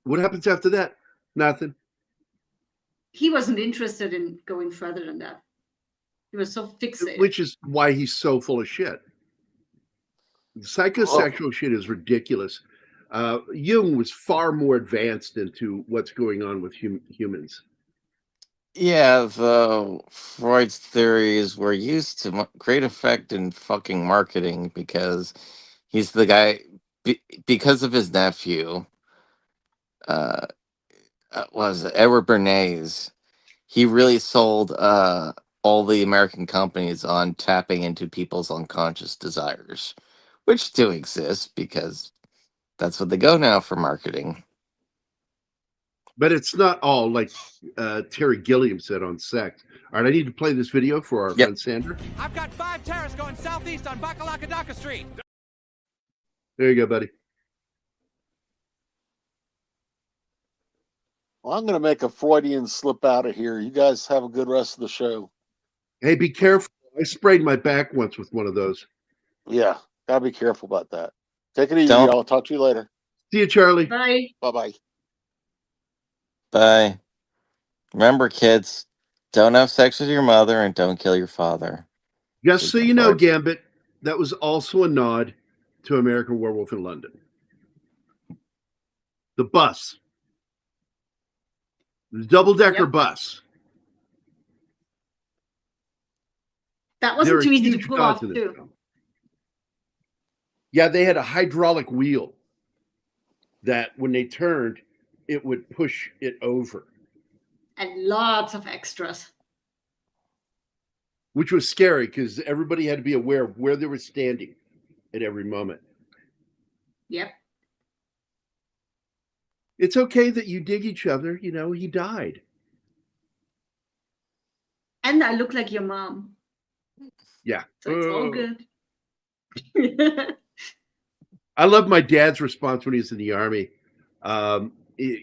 What happens after that? Nothing. He wasn't interested in going further than that. He was so fixated. Which is why he's so full of shit. Psychosexual shit is ridiculous. Jung was far more advanced into what's going on with humans. Yeah, the Freud's theories were used to great effect in fucking marketing because he's the guy, because of his nephew, was it Edward Bernays. He really sold all the American companies on tapping into people's unconscious desires, which do exist because that's what they go now for marketing. But it's not all like Terry Gilliam said on sex. All right, I need to play this video for our friend Sandra. I've got 5 terrorists going southeast on Bakalakadaka Street. There you go, buddy. Well, I'm going to make a Freudian slip out of here. You guys have a good rest of the show. Hey, be careful. I sprayed my back once with one of those. Yeah, gotta be careful about that. Take it easy, y'all. I'll talk to you later. See you, Charlie. Bye. Bye-bye. Bye. Remember, kids, don't have sex with your mother and don't kill your father. Just so you know, Gambit, that was also a nod to American Werewolf in London. The bus. The double-decker bus. That wasn't too easy to pull off, too. Film. Yeah, they had a hydraulic wheel that when they turned, it would push it over. And lots of extras. Which was scary because everybody had to be aware of where they were standing at every moment. Yep. It's okay that you dig each other. You know, he died. And I look like your mom. Yeah. So it's all good. I love my dad's response when he was in the Army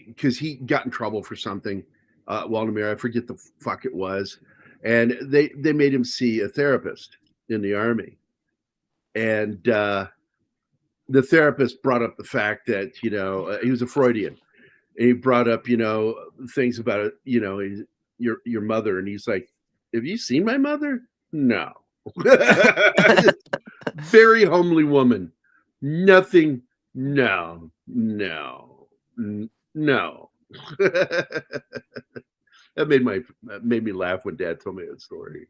because he got in trouble for something while in the Army. I forget the fuck it was. And they made him see a therapist in the Army. And the therapist brought up the fact that, you know, he was a Freudian. And he brought up, you know, things about it, you know, your mother. And he's like, have you seen my mother? No. Very homely woman. Nothing. No. That made me laugh when Dad told me that story.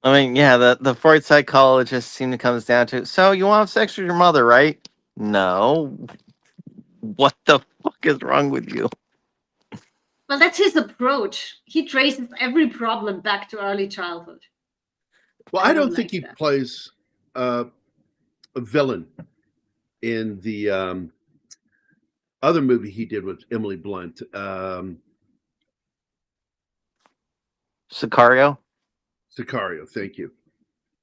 I mean, yeah, the Freud psychologist seemed to comes down to, so you want to have sex with your mother, right? No. What the fuck is wrong with you? Well, that's his approach. He traces every problem back to early childhood. Well, I don't think he plays a villain in the other movie he did with Emily Blunt. Sicario? Sicario, thank you.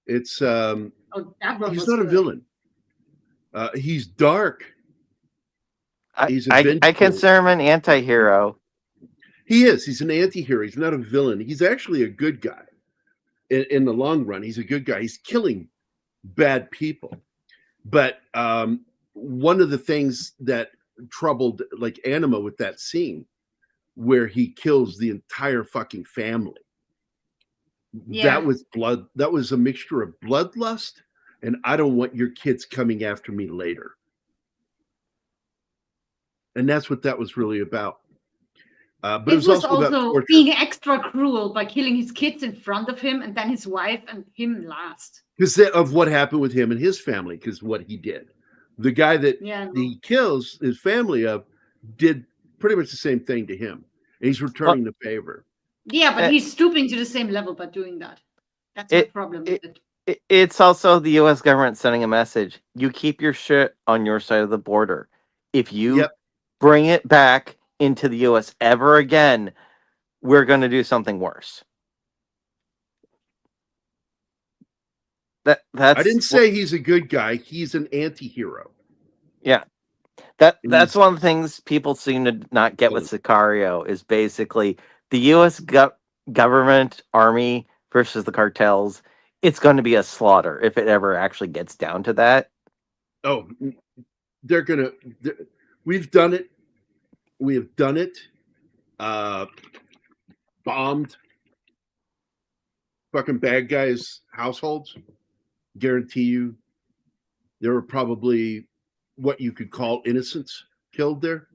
It's that one he's was not good. a villain. He's dark. He's I consider him an anti-hero. He is. He's an anti-hero. He's not a villain. He's actually a good guy. In the long run, he's a good guy. He's killing bad people. But one of the things that troubled like Anima with that scene where he kills the entire fucking family. Yeah. That was blood. That was a mixture of bloodlust and I don't want your kids coming after me later. And that's what that was really about. But it was also about being extra cruel by killing his kids in front of him and then his wife and him last. Because of what happened with him and his family, because what he did. The guy that he kills his family of did pretty much the same thing to him. And he's returning the favor. Yeah, but he's stooping to the same level by doing that. That's the problem with it. It's also the U.S. government sending a message. You keep your shit on your side of the border. If you bring it back into the U.S. ever again, we're going to do something worse. That's. I didn't say he's a good guy. He's an anti-hero. Yeah. That's one of the things people seem to not get with Sicario is basically the U.S. government, army versus the cartels. It's going to be a slaughter if it ever actually gets down to that. Oh, they're going to... We've done it. We have done it. Bombed fucking bad guys' households. Guarantee you, there were probably what you could call innocents killed there,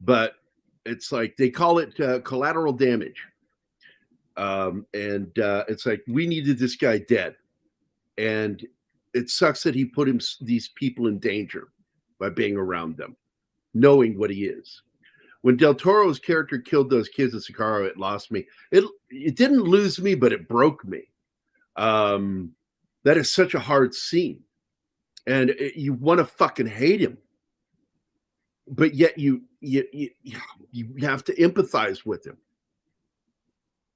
but it's like they call it collateral damage. And it's like we needed this guy dead, and it sucks that he put these people in danger by being around them, knowing what he is. When Del Toro's character killed those kids at Sicario, it lost me. It didn't lose me, but it broke me. That is such a hard scene, and you want to fucking hate him, but yet you have to empathize with him,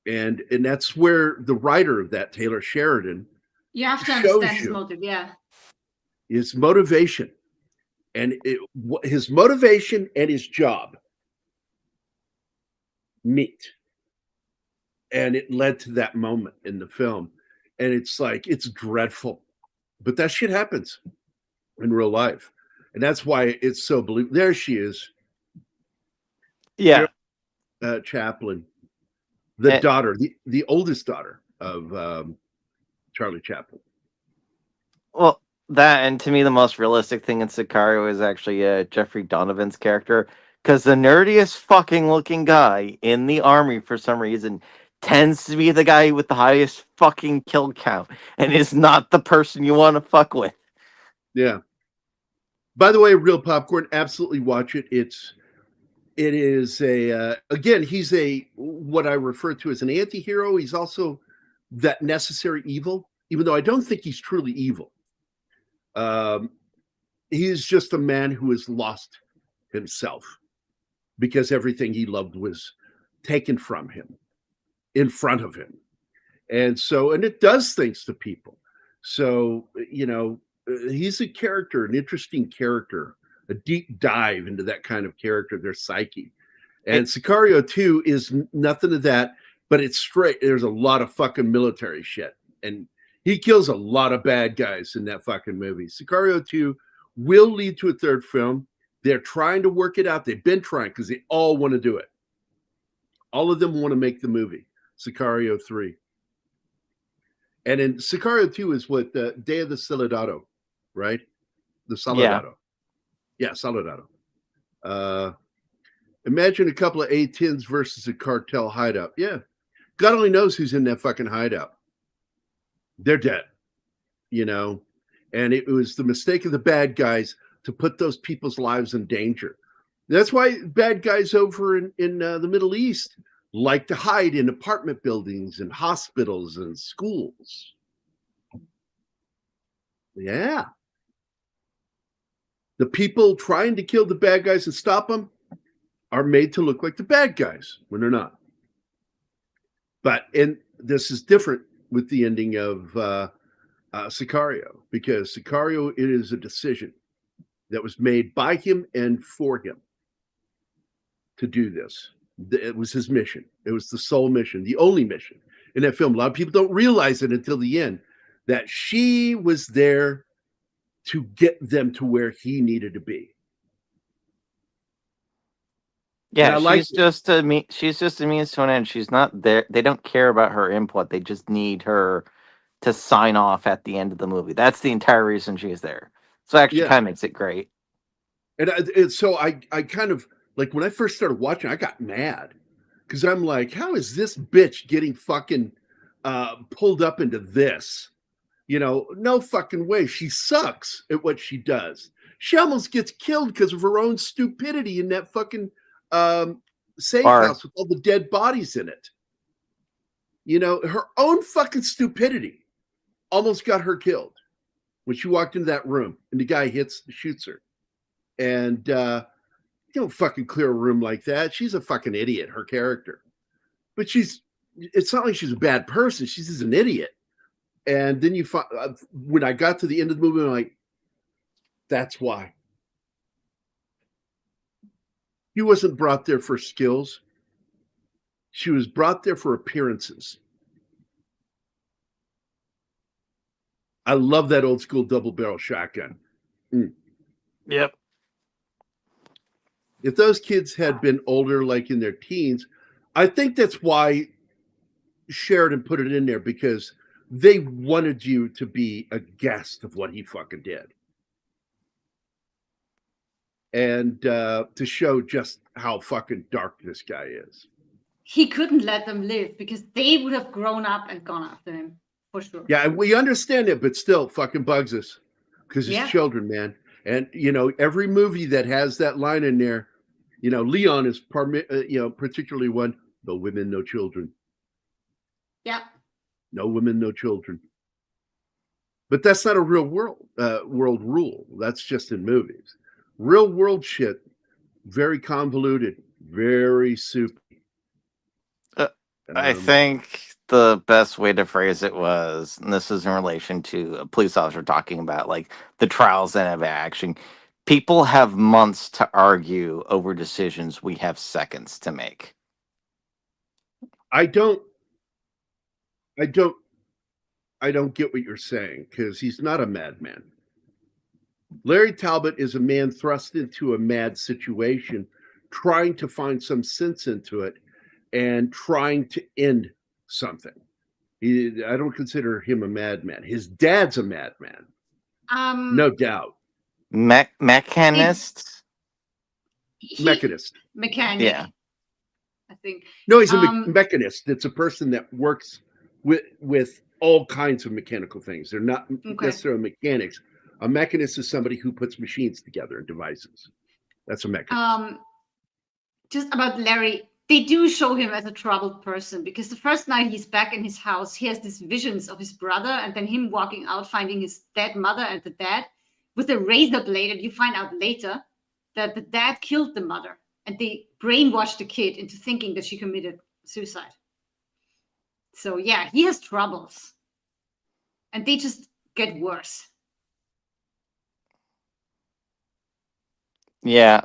and that's where the writer of that, Taylor Sheridan, you have to understand his motive, his motivation, and his motivation and his job meet, and it led to that moment in the film. And it's like, it's dreadful, but that shit happens in real life, and that's why it's so believable. There she is, Chaplin, the daughter, the oldest daughter of Charlie Chaplin. Well, that, and to me the most realistic thing in Sicario is actually Jeffrey Donovan's character, because the nerdiest fucking looking guy in the army for some reason tends to be the guy with the highest fucking kill count, and is not the person you want to fuck with. Yeah. By the way, Real Popcorn, absolutely watch it. It is again, he's what I refer to as an anti-hero. He's also that necessary evil, even though I don't think he's truly evil. He's just a man who has lost himself because everything he loved was taken from him in front of him. And it does things to people. So, he's a character, an interesting character, a deep dive into that kind of character, their psyche. And Sicario 2 is nothing of that, but it's straight. There's a lot of fucking military shit. And he kills a lot of bad guys in that fucking movie. Sicario 2 will lead to a third film. They're trying to work it out. They've been trying because they all want to do it. All of them want to make the movie. Sicario 3. And in Sicario 2 is what the Day of the Soldado, right? The Soldado. Yeah, Soldado. Imagine a couple of A-10s versus a cartel hideout. Yeah. God only knows who's in that fucking hideout. They're dead, and it was the mistake of the bad guys to put those people's lives in danger. That's why bad guys over in the Middle East like to hide in apartment buildings and hospitals and schools. Yeah. The people trying to kill the bad guys and stop them are made to look like the bad guys when they're not. And this is different with the ending of Sicario, because Sicario, it is a decision that was made by him and for him to do this. It was his mission. It was the sole mission, the only mission in that film. A lot of people don't realize it until the end, that she was there to get them to where he needed to be. Yeah, she's just a means to an end. She's not there. They don't care about her input. They just need her to sign off at the end of the movie. That's the entire reason she's there. So actually kind of makes it great. And so I kind of, like, when I first started watching, I got mad because I'm like, how is this bitch getting fucking pulled up into this? No fucking way. She sucks at what she does. She almost gets killed because of her own stupidity in that fucking safe house with all the dead bodies in it. Her own fucking stupidity almost got her killed when she walked into that room and the guy shoots her. And you don't fucking clear a room like that. She's a fucking idiot, her character. But it's not like she's a bad person. She's just an idiot. And then when I got to the end of the movie, I'm like, that's why. She wasn't brought there for skills. She was brought there for appearances. I love that old school double barrel shotgun. Yep. If those kids had been older, like in their teens, I think that's why Sheridan put it in there, because they wanted you to be a guest of what he fucking did. And to show just how fucking dark this guy is. He couldn't let them live because they would have grown up and gone after him, for sure. Yeah, we understand it, but still fucking bugs us because it's children, man. And, every movie that has that line in there, Leon is, particularly one, no women, no children. Yeah. No women, no children. But that's not a real world rule. That's just in movies. Real world shit, very convoluted, very soupy. I think the best way to phrase it was, and this is in relation to a police officer talking about like the trials and of action. People have months to argue over decisions. We have seconds to make. I don't get what you're saying, because he's not a madman. Larry Talbot is a man thrust into a mad situation, trying to find some sense into it and trying to end something. I don't consider him a madman. His dad's a madman. No doubt. Mechanist? Mechanist. Mechanic. Yeah. I think. No, he's a mechanist. It's a person that works with all kinds of mechanical things. They're not necessarily mechanics. A mechanist is somebody who puts machines together and devices. That's a mechanist. Just about Larry, they do show him as a troubled person, because the first night he's back in his house, he has these visions of his brother and then him walking out, finding his dead mother and the dad with a razor blade. And you find out later that the dad killed the mother and they brainwashed the kid into thinking that she committed suicide. So yeah, he has troubles and they just get worse. Yeah.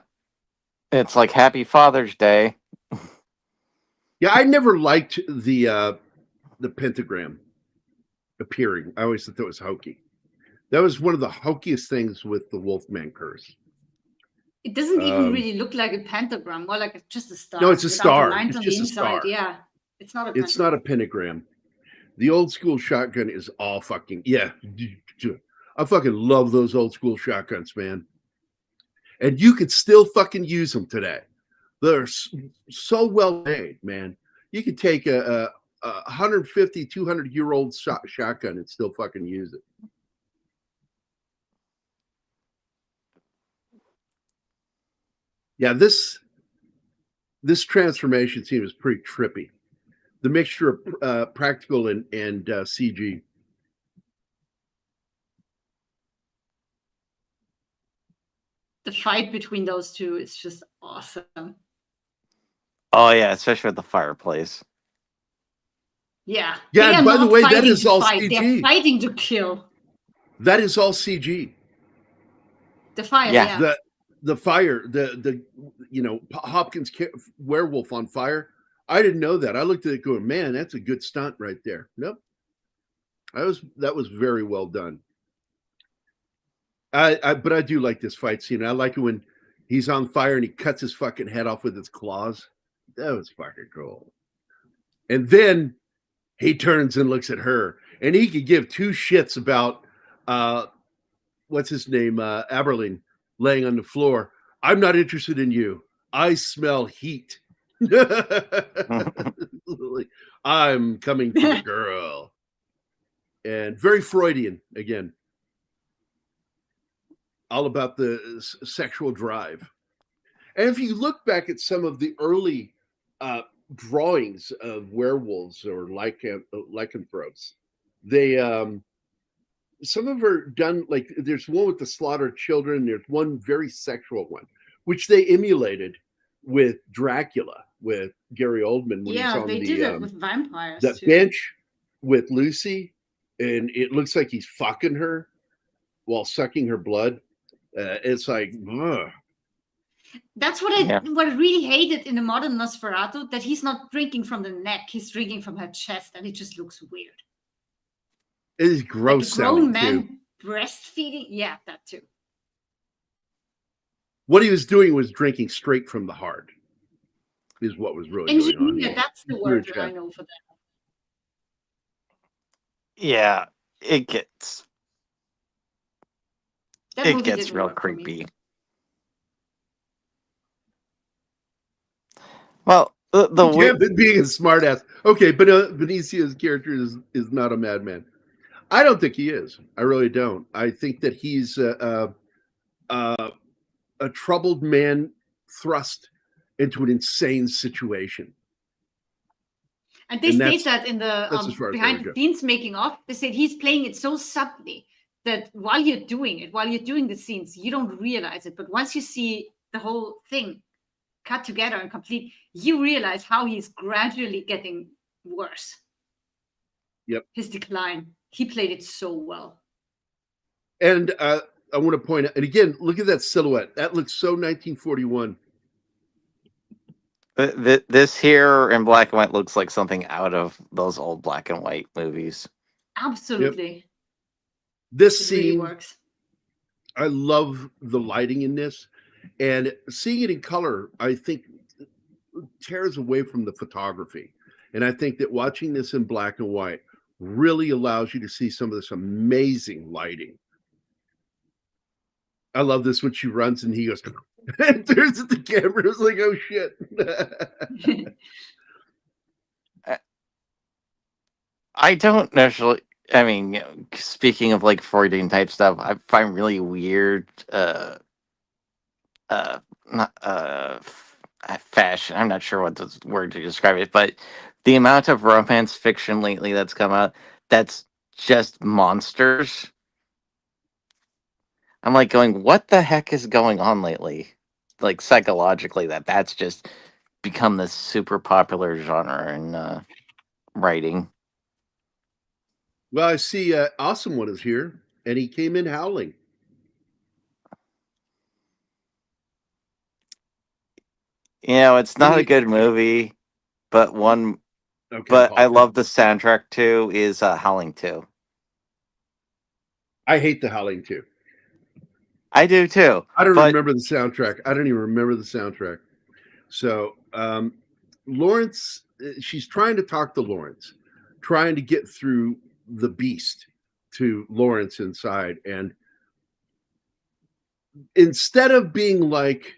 It's like Happy Father's Day. Yeah, I never liked the pentagram appearing. I always thought that was hokey. That was one of the hokiest things with the Wolfman curse. It doesn't even really look like a pentagram, more like just a star. No, it's a star. It's just a inside. star. Yeah, it's not a pentagram. It's not a pentagram. The old school shotgun is all fucking, yeah. I fucking love those old school shotguns, man. And you could still fucking use them today. They're so well made, man. You could take a 150, 200-year-old shotgun and still fucking use it. Yeah, this transformation scene was pretty trippy. The mixture of practical and CG. The fight between those two is just awesome. Oh yeah, especially at the fireplace. Yeah. Yeah, and by the way, that is all CG. They're fighting to kill. That is all CG. The fire, yeah. The fire, the Hopkins werewolf on fire. I didn't know that. I looked at it going, man, that's a good stunt right there. Nope. That was very well done. But I do like this fight scene. I like it when he's on fire and he cuts his fucking head off with his claws. That was fucking cool. And then he turns and looks at her, and he could give two shits about what's his name, Aberline, laying on the floor. I'm not interested in you. I smell heat. I'm coming for the girl. And very Freudian again. All about the sexual drive. And if you look back at some of the early drawings of werewolves or lycanthropes, they some of them are done, like there's one with the slaughtered children. There's one very sexual one, which they emulated with Dracula, with Gary Oldman. When yeah, he's on they did it with vampires. That too. bench with Lucy, and it looks like he's fucking her while sucking her blood. It's like, ugh. That's what I really hated in the modern Nosferatu, that he's not drinking from the neck, he's drinking from her chest, and it just looks weird. It is gross. Like a grown man too. breastfeeding, yeah, that too. What he was doing was drinking straight from the heart. Is what was really going on. Engineer, that's the word that I know for that. Yeah, it gets real creepy. Well, the being a smartass. Okay, but Benicio's character is not a madman. I don't think he is. I really don't. I think that he's a troubled man thrust into an insane situation. And they state that in the behind the scenes making of. They said he's playing it so subtly that while you're doing the scenes, you don't realize it. But once you see the whole thing cut together and complete, you realize how he's gradually getting worse. Yep. His decline. He played it so well. And I want to point out, and again, look at that silhouette. That looks so 1941. This here in black and white looks like something out of those old black and white movies. Absolutely. Yep. This scene really works. I love the lighting in this, and seeing it in color, I think, tears away from the photography. And I think that watching this in black and white really allows you to see some of this amazing lighting. I love this when she runs and he goes and turns at the camera. It's like, oh shit. I don't necessarily. I mean, speaking of like Freudian type stuff, I find really weird. Fashion. I'm not sure what the word to describe it, but the amount of romance fiction lately that's come out that's just monsters. I'm like going, what the heck is going on lately? Like psychologically, that's just become this super popular genre in writing. Well, I see Awesome One is here, and he came in howling. You know, it's not a good movie, but one. Okay, but Paul, I love the soundtrack too. Is Howling 2. I hate the Howling 2. I do too. I don't remember the soundtrack. I don't even remember the soundtrack. So Lawrence, she's trying to talk to Lawrence, trying to get through the beast to Lawrence inside. And instead of being like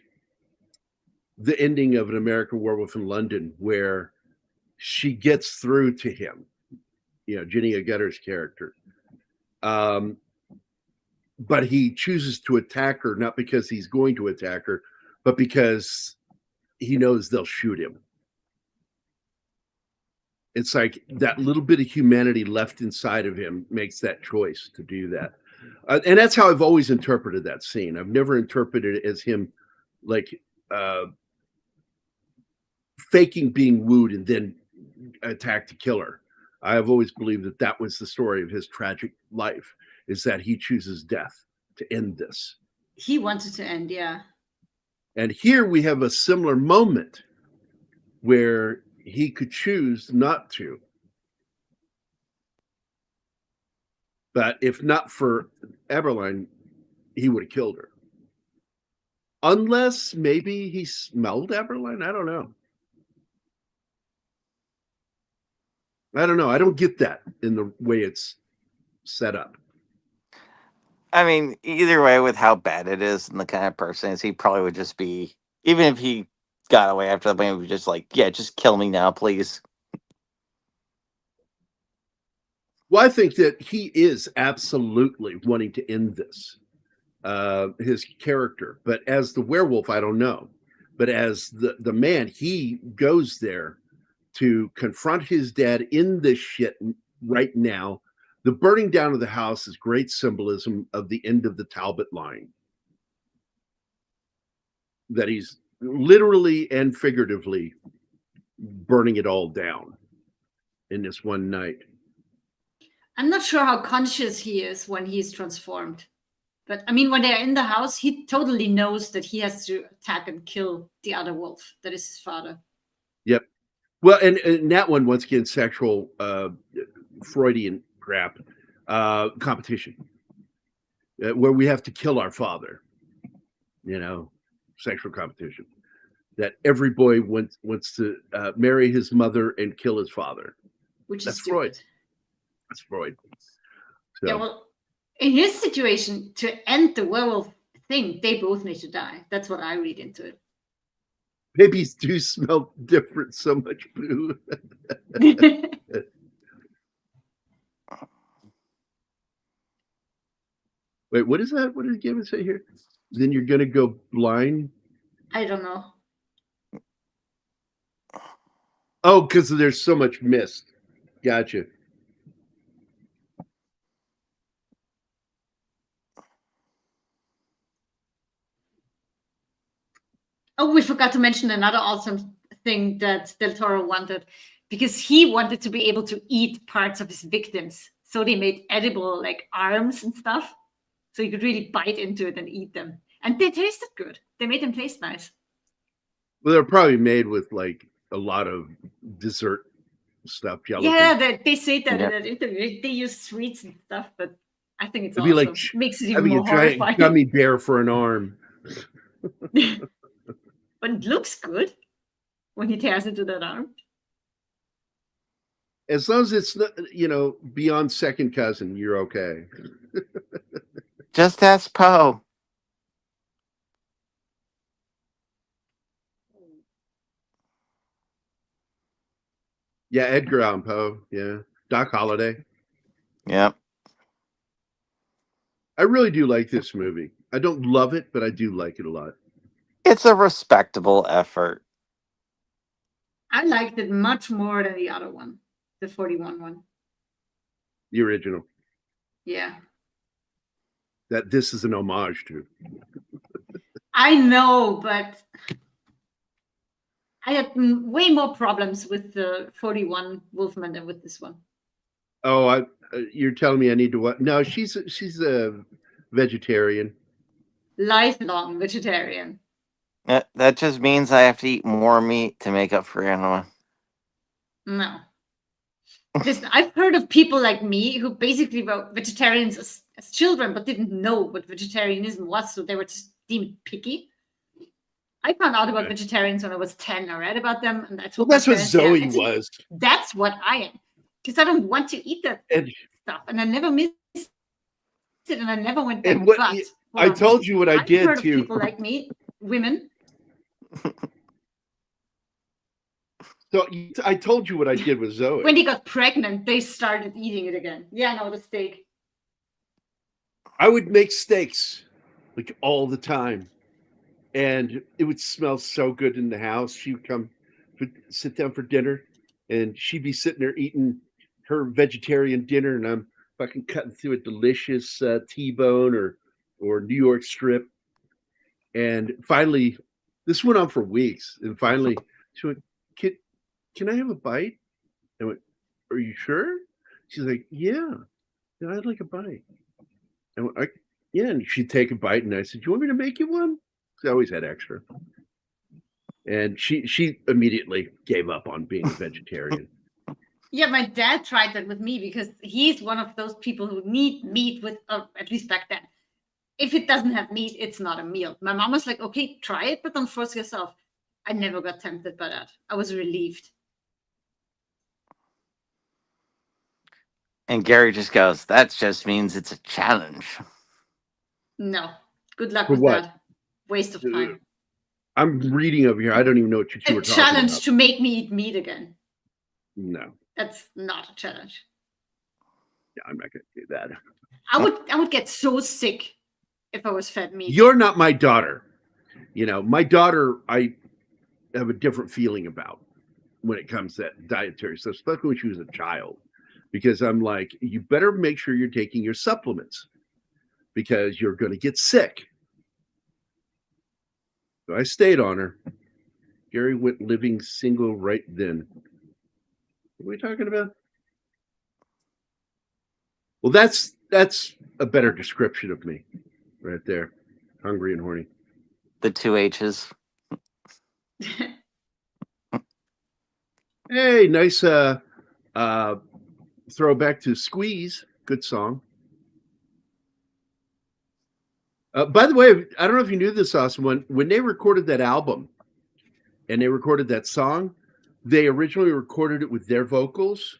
the ending of An American Werewolf in London, where she gets through to him, you know, Jenny Agutter's character, but he chooses to attack her, not because he's going to attack her, but because he knows they'll shoot him. It's like that little bit of humanity left inside of him makes that choice to do that. And that's how I've always interpreted that scene. I've never interpreted it as him like faking being wooed and then attack to kill her. I have always believed that that was the story of his tragic life, is that he chooses death to end this. He wanted to end, yeah. And here we have a similar moment where he could choose not to. But if not for Eberlein, he would have killed her. Unless maybe he smelled Eberlein. I don't know. I don't get that in the way it's set up. I mean, either way, with how bad it is and the kind of person is, he probably would just be, even if he got away after the plan, he would just like, yeah, just kill me now, please. Well, I think that he is absolutely wanting to end this, his character. But as the werewolf, I don't know. But as the man, he goes there to confront his dad in this shit right now. The burning down of the house is great symbolism of the end of the Talbot line. That he's literally and figuratively burning it all down in this one night. I'm not sure how conscious he is when he's transformed. But I mean, when they're in the house, he totally knows that he has to attack and kill the other wolf. That is his father. Yep. Well, and that one, once again, sexual Freudian crap, competition, where we have to kill our father, you know, sexual competition. That every boy wants to marry his mother and kill his father. Which That's is stupid. Freud. That's Freud. So, yeah, well, in his situation, to end the werewolf thing, they both need to die. That's what I read into it. babies do smell different. So much blue. Wait, what is that? What did Gavin say here? Then you're gonna go blind? I don't know. Oh, because there's so much mist. Gotcha. Oh, we forgot to mention another awesome thing that Del Toro wanted, because he wanted to be able to eat parts of his victims. So they made edible like arms and stuff. So you could really bite into it and eat them. And they tasted good. They made them taste nice. Well, they're probably made with like a lot of dessert stuff. Yeah, they say that in that interview. They use sweets and stuff, but I think it's It'd awesome. Be like Makes it even having more a giant horrifying. gummy bear for an arm. But it looks good when he tears into that arm. As long as it's not, beyond second cousin, you're okay. Just ask Poe. Yeah, Edgar Allan Poe. Yeah, Doc Holliday. Yep. I really do like this movie. I don't love it, but I do like it a lot. It's a respectable effort. I liked it much more than the other one, the 41 one. The original. Yeah. That this is an homage to. I know, but I had way more problems with the 41 Wolfman than with this one. Oh, you're telling me I need to what? No, she's a vegetarian. Lifelong vegetarian. That just means I have to eat more meat to make up for Anna. No. Listen, I've heard of people like me who basically were vegetarians as children, but didn't know what vegetarianism was, so they were just deemed picky. I found out about vegetarians when I was 10. I read about them, and that's what Zoe was. That's what I am, because I don't want to eat that stuff, and I never missed it, and I never went back. I told you what I did heard to of people like me, women. So I told you what I did with Zoe. When they got pregnant, they started eating it again. Yeah, no, the steak. I would make steaks like all the time, and it would smell so good in the house. She would come, sit down for dinner, and she'd be sitting there eating her vegetarian dinner, and I'm fucking cutting through a delicious T-bone or New York strip. And finally, this went on for weeks, and finally she went, Can I have a bite? I went, Are you sure? She's like, Yeah, I'd like a bite. I went, Yeah, and she'd take a bite, and I said, You want me to make you one? She always had extra. And she immediately gave up on being a vegetarian. Yeah, my dad tried that with me because he's one of those people who need meat with, at least back then. If it doesn't have meat, it's not a meal. My mom was like, okay, try it, but don't force yourself. I never got tempted by that. I was relieved. And Gary just goes, that just means it's a challenge. No. Good luck For with what? that. Waste of time. I'm reading over here. I don't even know what you two are talking about. A challenge to make me eat meat again. No. That's not a challenge. Yeah, I'm not going to do that. I would get so sick if I was fed meat. You're not my daughter. My daughter, I have a different feeling about when it comes to that dietary stuff, especially when she was a child. Because I'm like, you better make sure you're taking your supplements because you're going to get sick. So I stayed on her. Gary went living single right then. What are we talking about? Well, that's a better description of me right there. Hungry and horny. The 2 H's. Hey, nice throwback to Squeeze. Good song. By the way, I don't know if you knew this, Austin. When they recorded that album and they recorded that song, they originally recorded it with their vocals.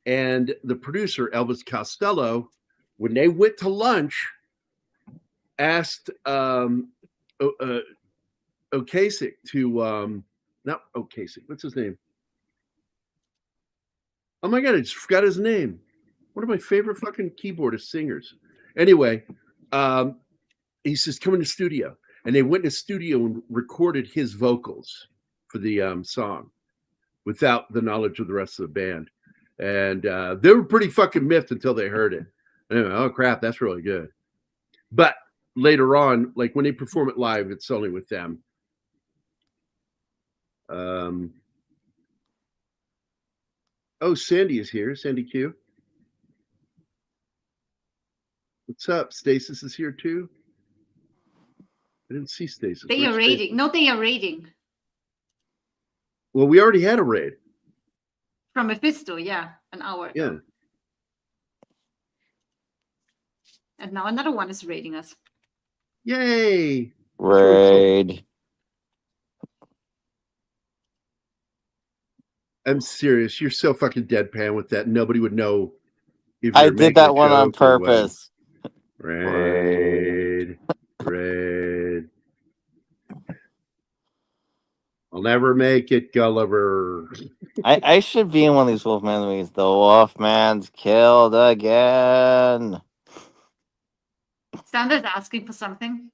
And the producer, Elvis Costello, when they went to lunch, asked Okasik to not Okasik, what's his name? Oh my god, I just forgot his name. One of my favorite fucking keyboardist singers. Anyway, he says, come in the studio. And they went in the studio and recorded his vocals for the song without the knowledge of the rest of the band. And they were pretty fucking miffed until they heard it. And they went, oh crap, that's really good. But later on, like when they perform it live, it's only with them. Oh, Sandy is here. Sandy Q. What's up? Stasis is here too. I didn't see Stasis. They are raiding. No, they are raiding. Well, we already had a raid. From Mephisto, yeah, an hour. Yeah. And now another one is raiding us. Yay! Raid. I'm serious. You're so fucking deadpan with that. Nobody would know. If I did that one on purpose. Raid. I'll never make it, Gulliver. I should be in one of these Wolfman movies. The Wolfman's killed again. Sandra's asking for something.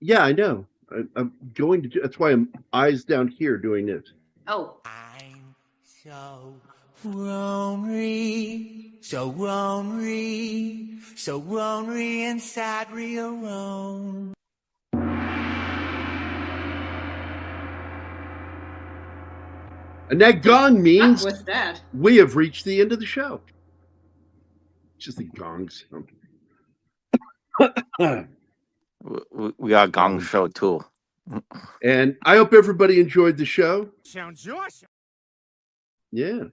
Yeah, I know. I'm going to do. That's why I'm eyes down here doing this. Oh. I'm so lonely, so lonely, so lonely inside real Rome. And that gong means What's that? We have reached the end of the show. It's just the gong sound. We got Gong Show too. And I hope everybody enjoyed the show. Sounds awesome. Yeah.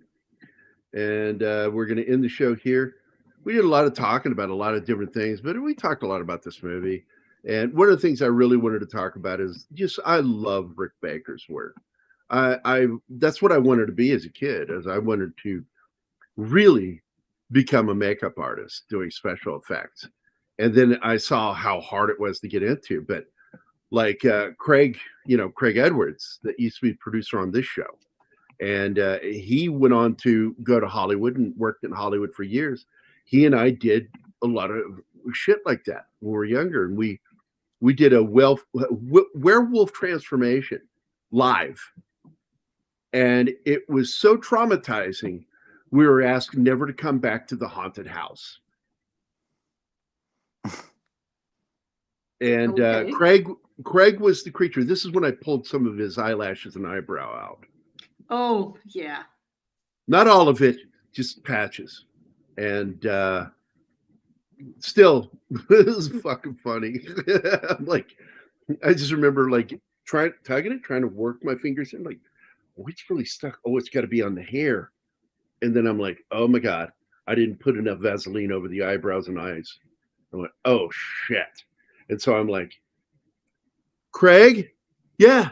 And we're going to end the show here. We did a lot of talking about a lot of different things, but we talked a lot about this movie. And one of the things I really wanted to talk about is just I love Rick Baker's work. I that's what I wanted to be as a kid, as I wanted to really become a makeup artist doing special effects. And then I saw how hard it was to get into. But like Craig Edwards, that used to be producer on this show. And he went on to go to Hollywood and worked in Hollywood for years. He and I did a lot of shit like that when we were younger. And we did a werewolf transformation live. And it was so traumatizing, we were asked never to come back to the haunted house. And Okay. Craig was the creature. This is when I pulled some of his eyelashes and eyebrow out. Oh, yeah. Not all of it, just patches. And still, it was fucking funny. I'm like, I just remember like tugging it, trying to work my fingers in, like, oh, it's really stuck. Oh, it's got to be on the hair. And then I'm like, oh my God, I didn't put enough Vaseline over the eyebrows and eyes. I went, oh shit. And so I'm like, Craig, yeah,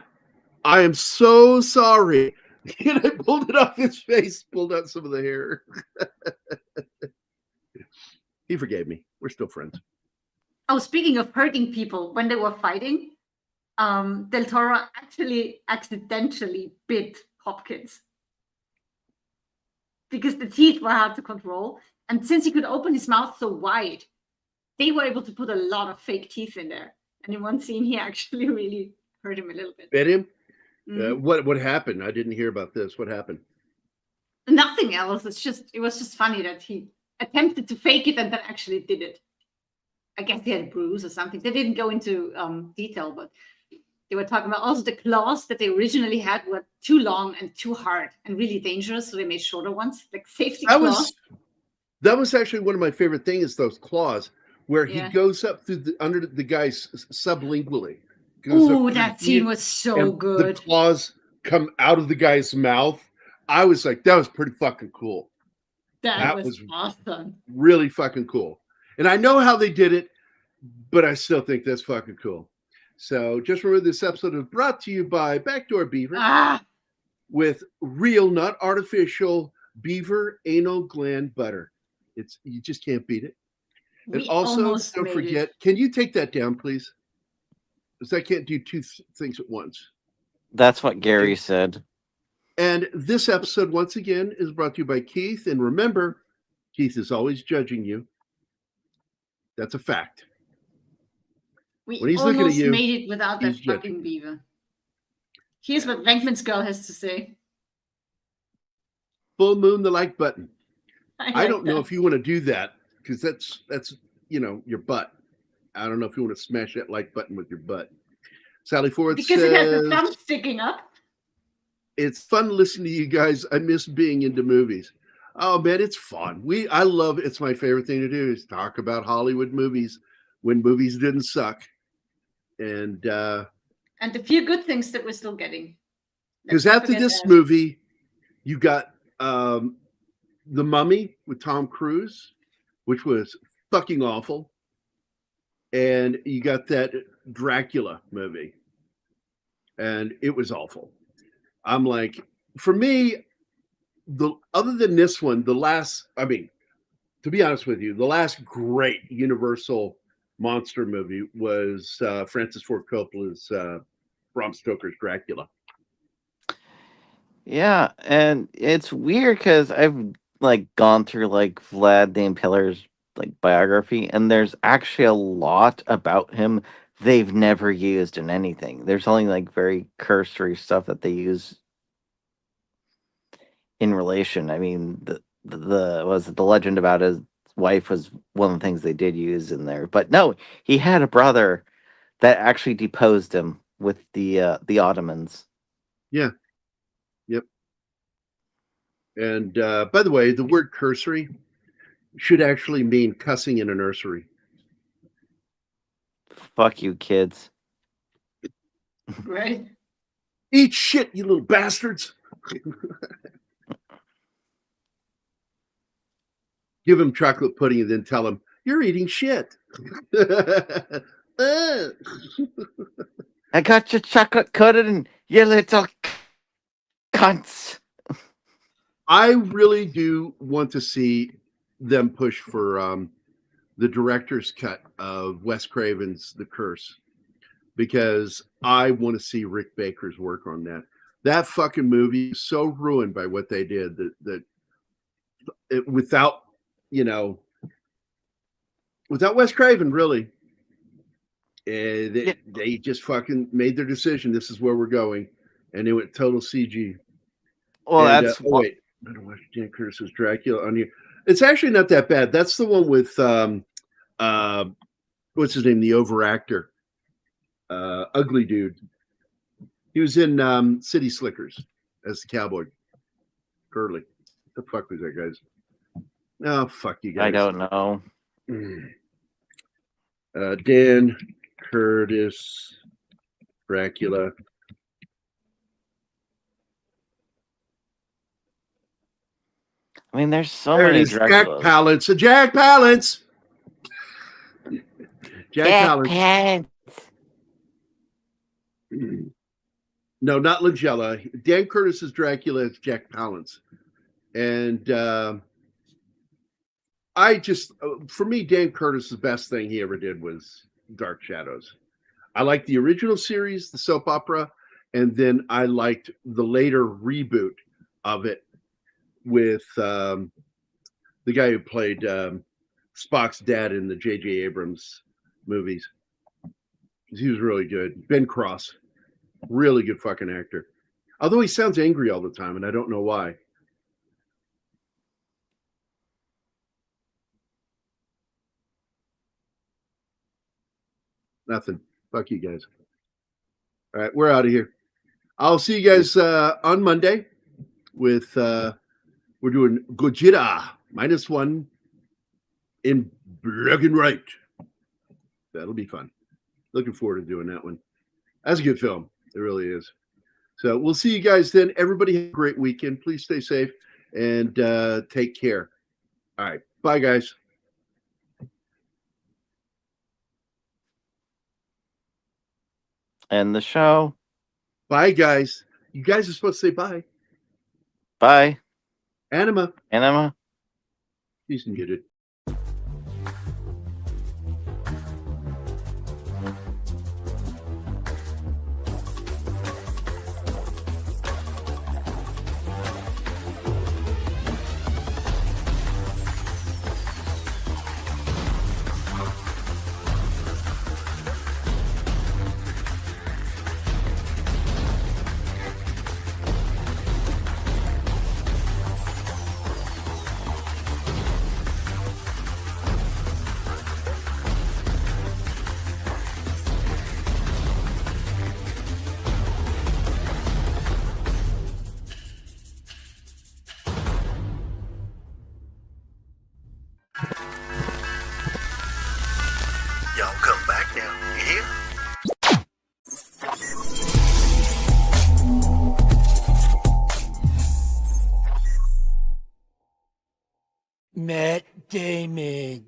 I am so sorry. And I pulled it off his face, pulled out some of the hair. He forgave me. We're still friends. Oh, speaking of hurting people, when they were fighting, Del Toro actually accidentally bit Hopkins because the teeth were hard to control. And since he could open his mouth so wide, they were able to put a lot of fake teeth in there. And in one scene, he actually really hurt him a little bit. Bit him? Mhm. What happened? I didn't hear about this. What happened? Nothing else. It was just funny that he attempted to fake it and then actually did it. I guess he had a bruise or something. They didn't go into detail, but they were talking about also the claws that they originally had were too long and too hard and really dangerous, so they made shorter ones, like safety claws. That was actually one of my favorite things, those claws, where he Yeah. goes up through under the guy's sublingually. Ooh, that scene was so and good. The claws come out of the guy's mouth. I was like, that was pretty fucking cool. That was awesome. Really fucking cool. And I know how they did it. but I still think that's fucking cool. So just remember, this episode is brought to you by Backdoor Beaver with real, not artificial, beaver anal gland butter. You just can't beat it. And also, don't forget, can you take that down, please? Because I can't do two things at once. That's what Gary said. And this episode, once again, is brought to you by Keith. And remember, Keith is always judging you. That's a fact. We almost made it without that fucking beaver. Here's what Venkman's girl has to say. Full moon the like button. I don't know if you want to do that, because that's your butt. I don't know if you want to smash that like button with your butt. Sally Ford because says, it has the thumb sticking up. It's fun listening to you guys. I miss being into movies. Oh man, it's fun. I love it. It's my favorite thing to do is talk about Hollywood movies when movies didn't suck. And the few good things that we're still getting. Because after this movie, you got The Mummy with Tom Cruise, which was fucking awful. And you got that Dracula movie. And it was awful. I'm like, for me, other than this one, to be honest with you, the last great Universal monster movie was Francis Ford Coppola's Bram Stoker's Dracula. Yeah, and it's weird because I've gone through Vlad the Impaler's biography, and there's actually a lot about him they've never used in anything. There's only very cursory stuff that they use in relation. I mean, the legend about his wife was one of the things they did use in there. But no, he had a brother that actually deposed him with the Ottomans. Yeah. Yep. And by the way, the word cursory should actually mean cussing in a nursery. Fuck you, kids. Right. Eat shit, you little bastards. Give him chocolate pudding and then tell him, you're eating shit. I got your chocolate coated and you little cunts. I really do want to see them push for the director's cut of Wes Craven's The Curse, because I want to see Rick Baker's work on that. That fucking movie is so ruined by what they did that without Wes Craven, really, they just fucking made their decision. This is where we're going, and they went total CG. Well, that's wait. I don't watch Dan Curtis's Dracula on here. It's actually not that bad. That's the one with what's his name? The overactor, ugly dude. He was in City Slickers as the cowboy. Curly. What the fuck was that, guys? Oh, fuck you guys. I don't know. Dan Curtis, Dracula. I mean, there's so many Draculas. Jack Palance. Jack Palance. Jack Palance. No, not Langella. Dan Curtis's Dracula is Jack Palance. And for me, Dan Curtis's best thing he ever did was Dark Shadows. I liked the original series, the soap opera, and then I liked the later reboot of it with the guy who played Spock's dad in the J.J. Abrams movies. He was really good. Ben Cross, really good fucking actor. Although he sounds angry all the time, and I don't know why. Nothing. Fuck you guys. All right, we're out of here. I'll see you guys on Monday with we're doing Gojira -1 in black and white. That'll be fun. Looking forward to doing that one. That's a good film. It really is. So we'll see you guys then. Everybody have a great weekend. Please stay safe and take care. All right. Bye, guys. end the show. Bye, guys. You guys are supposed to say bye. Bye. Anima. She's muted. Y'all come back now, you hear? Matt Damon.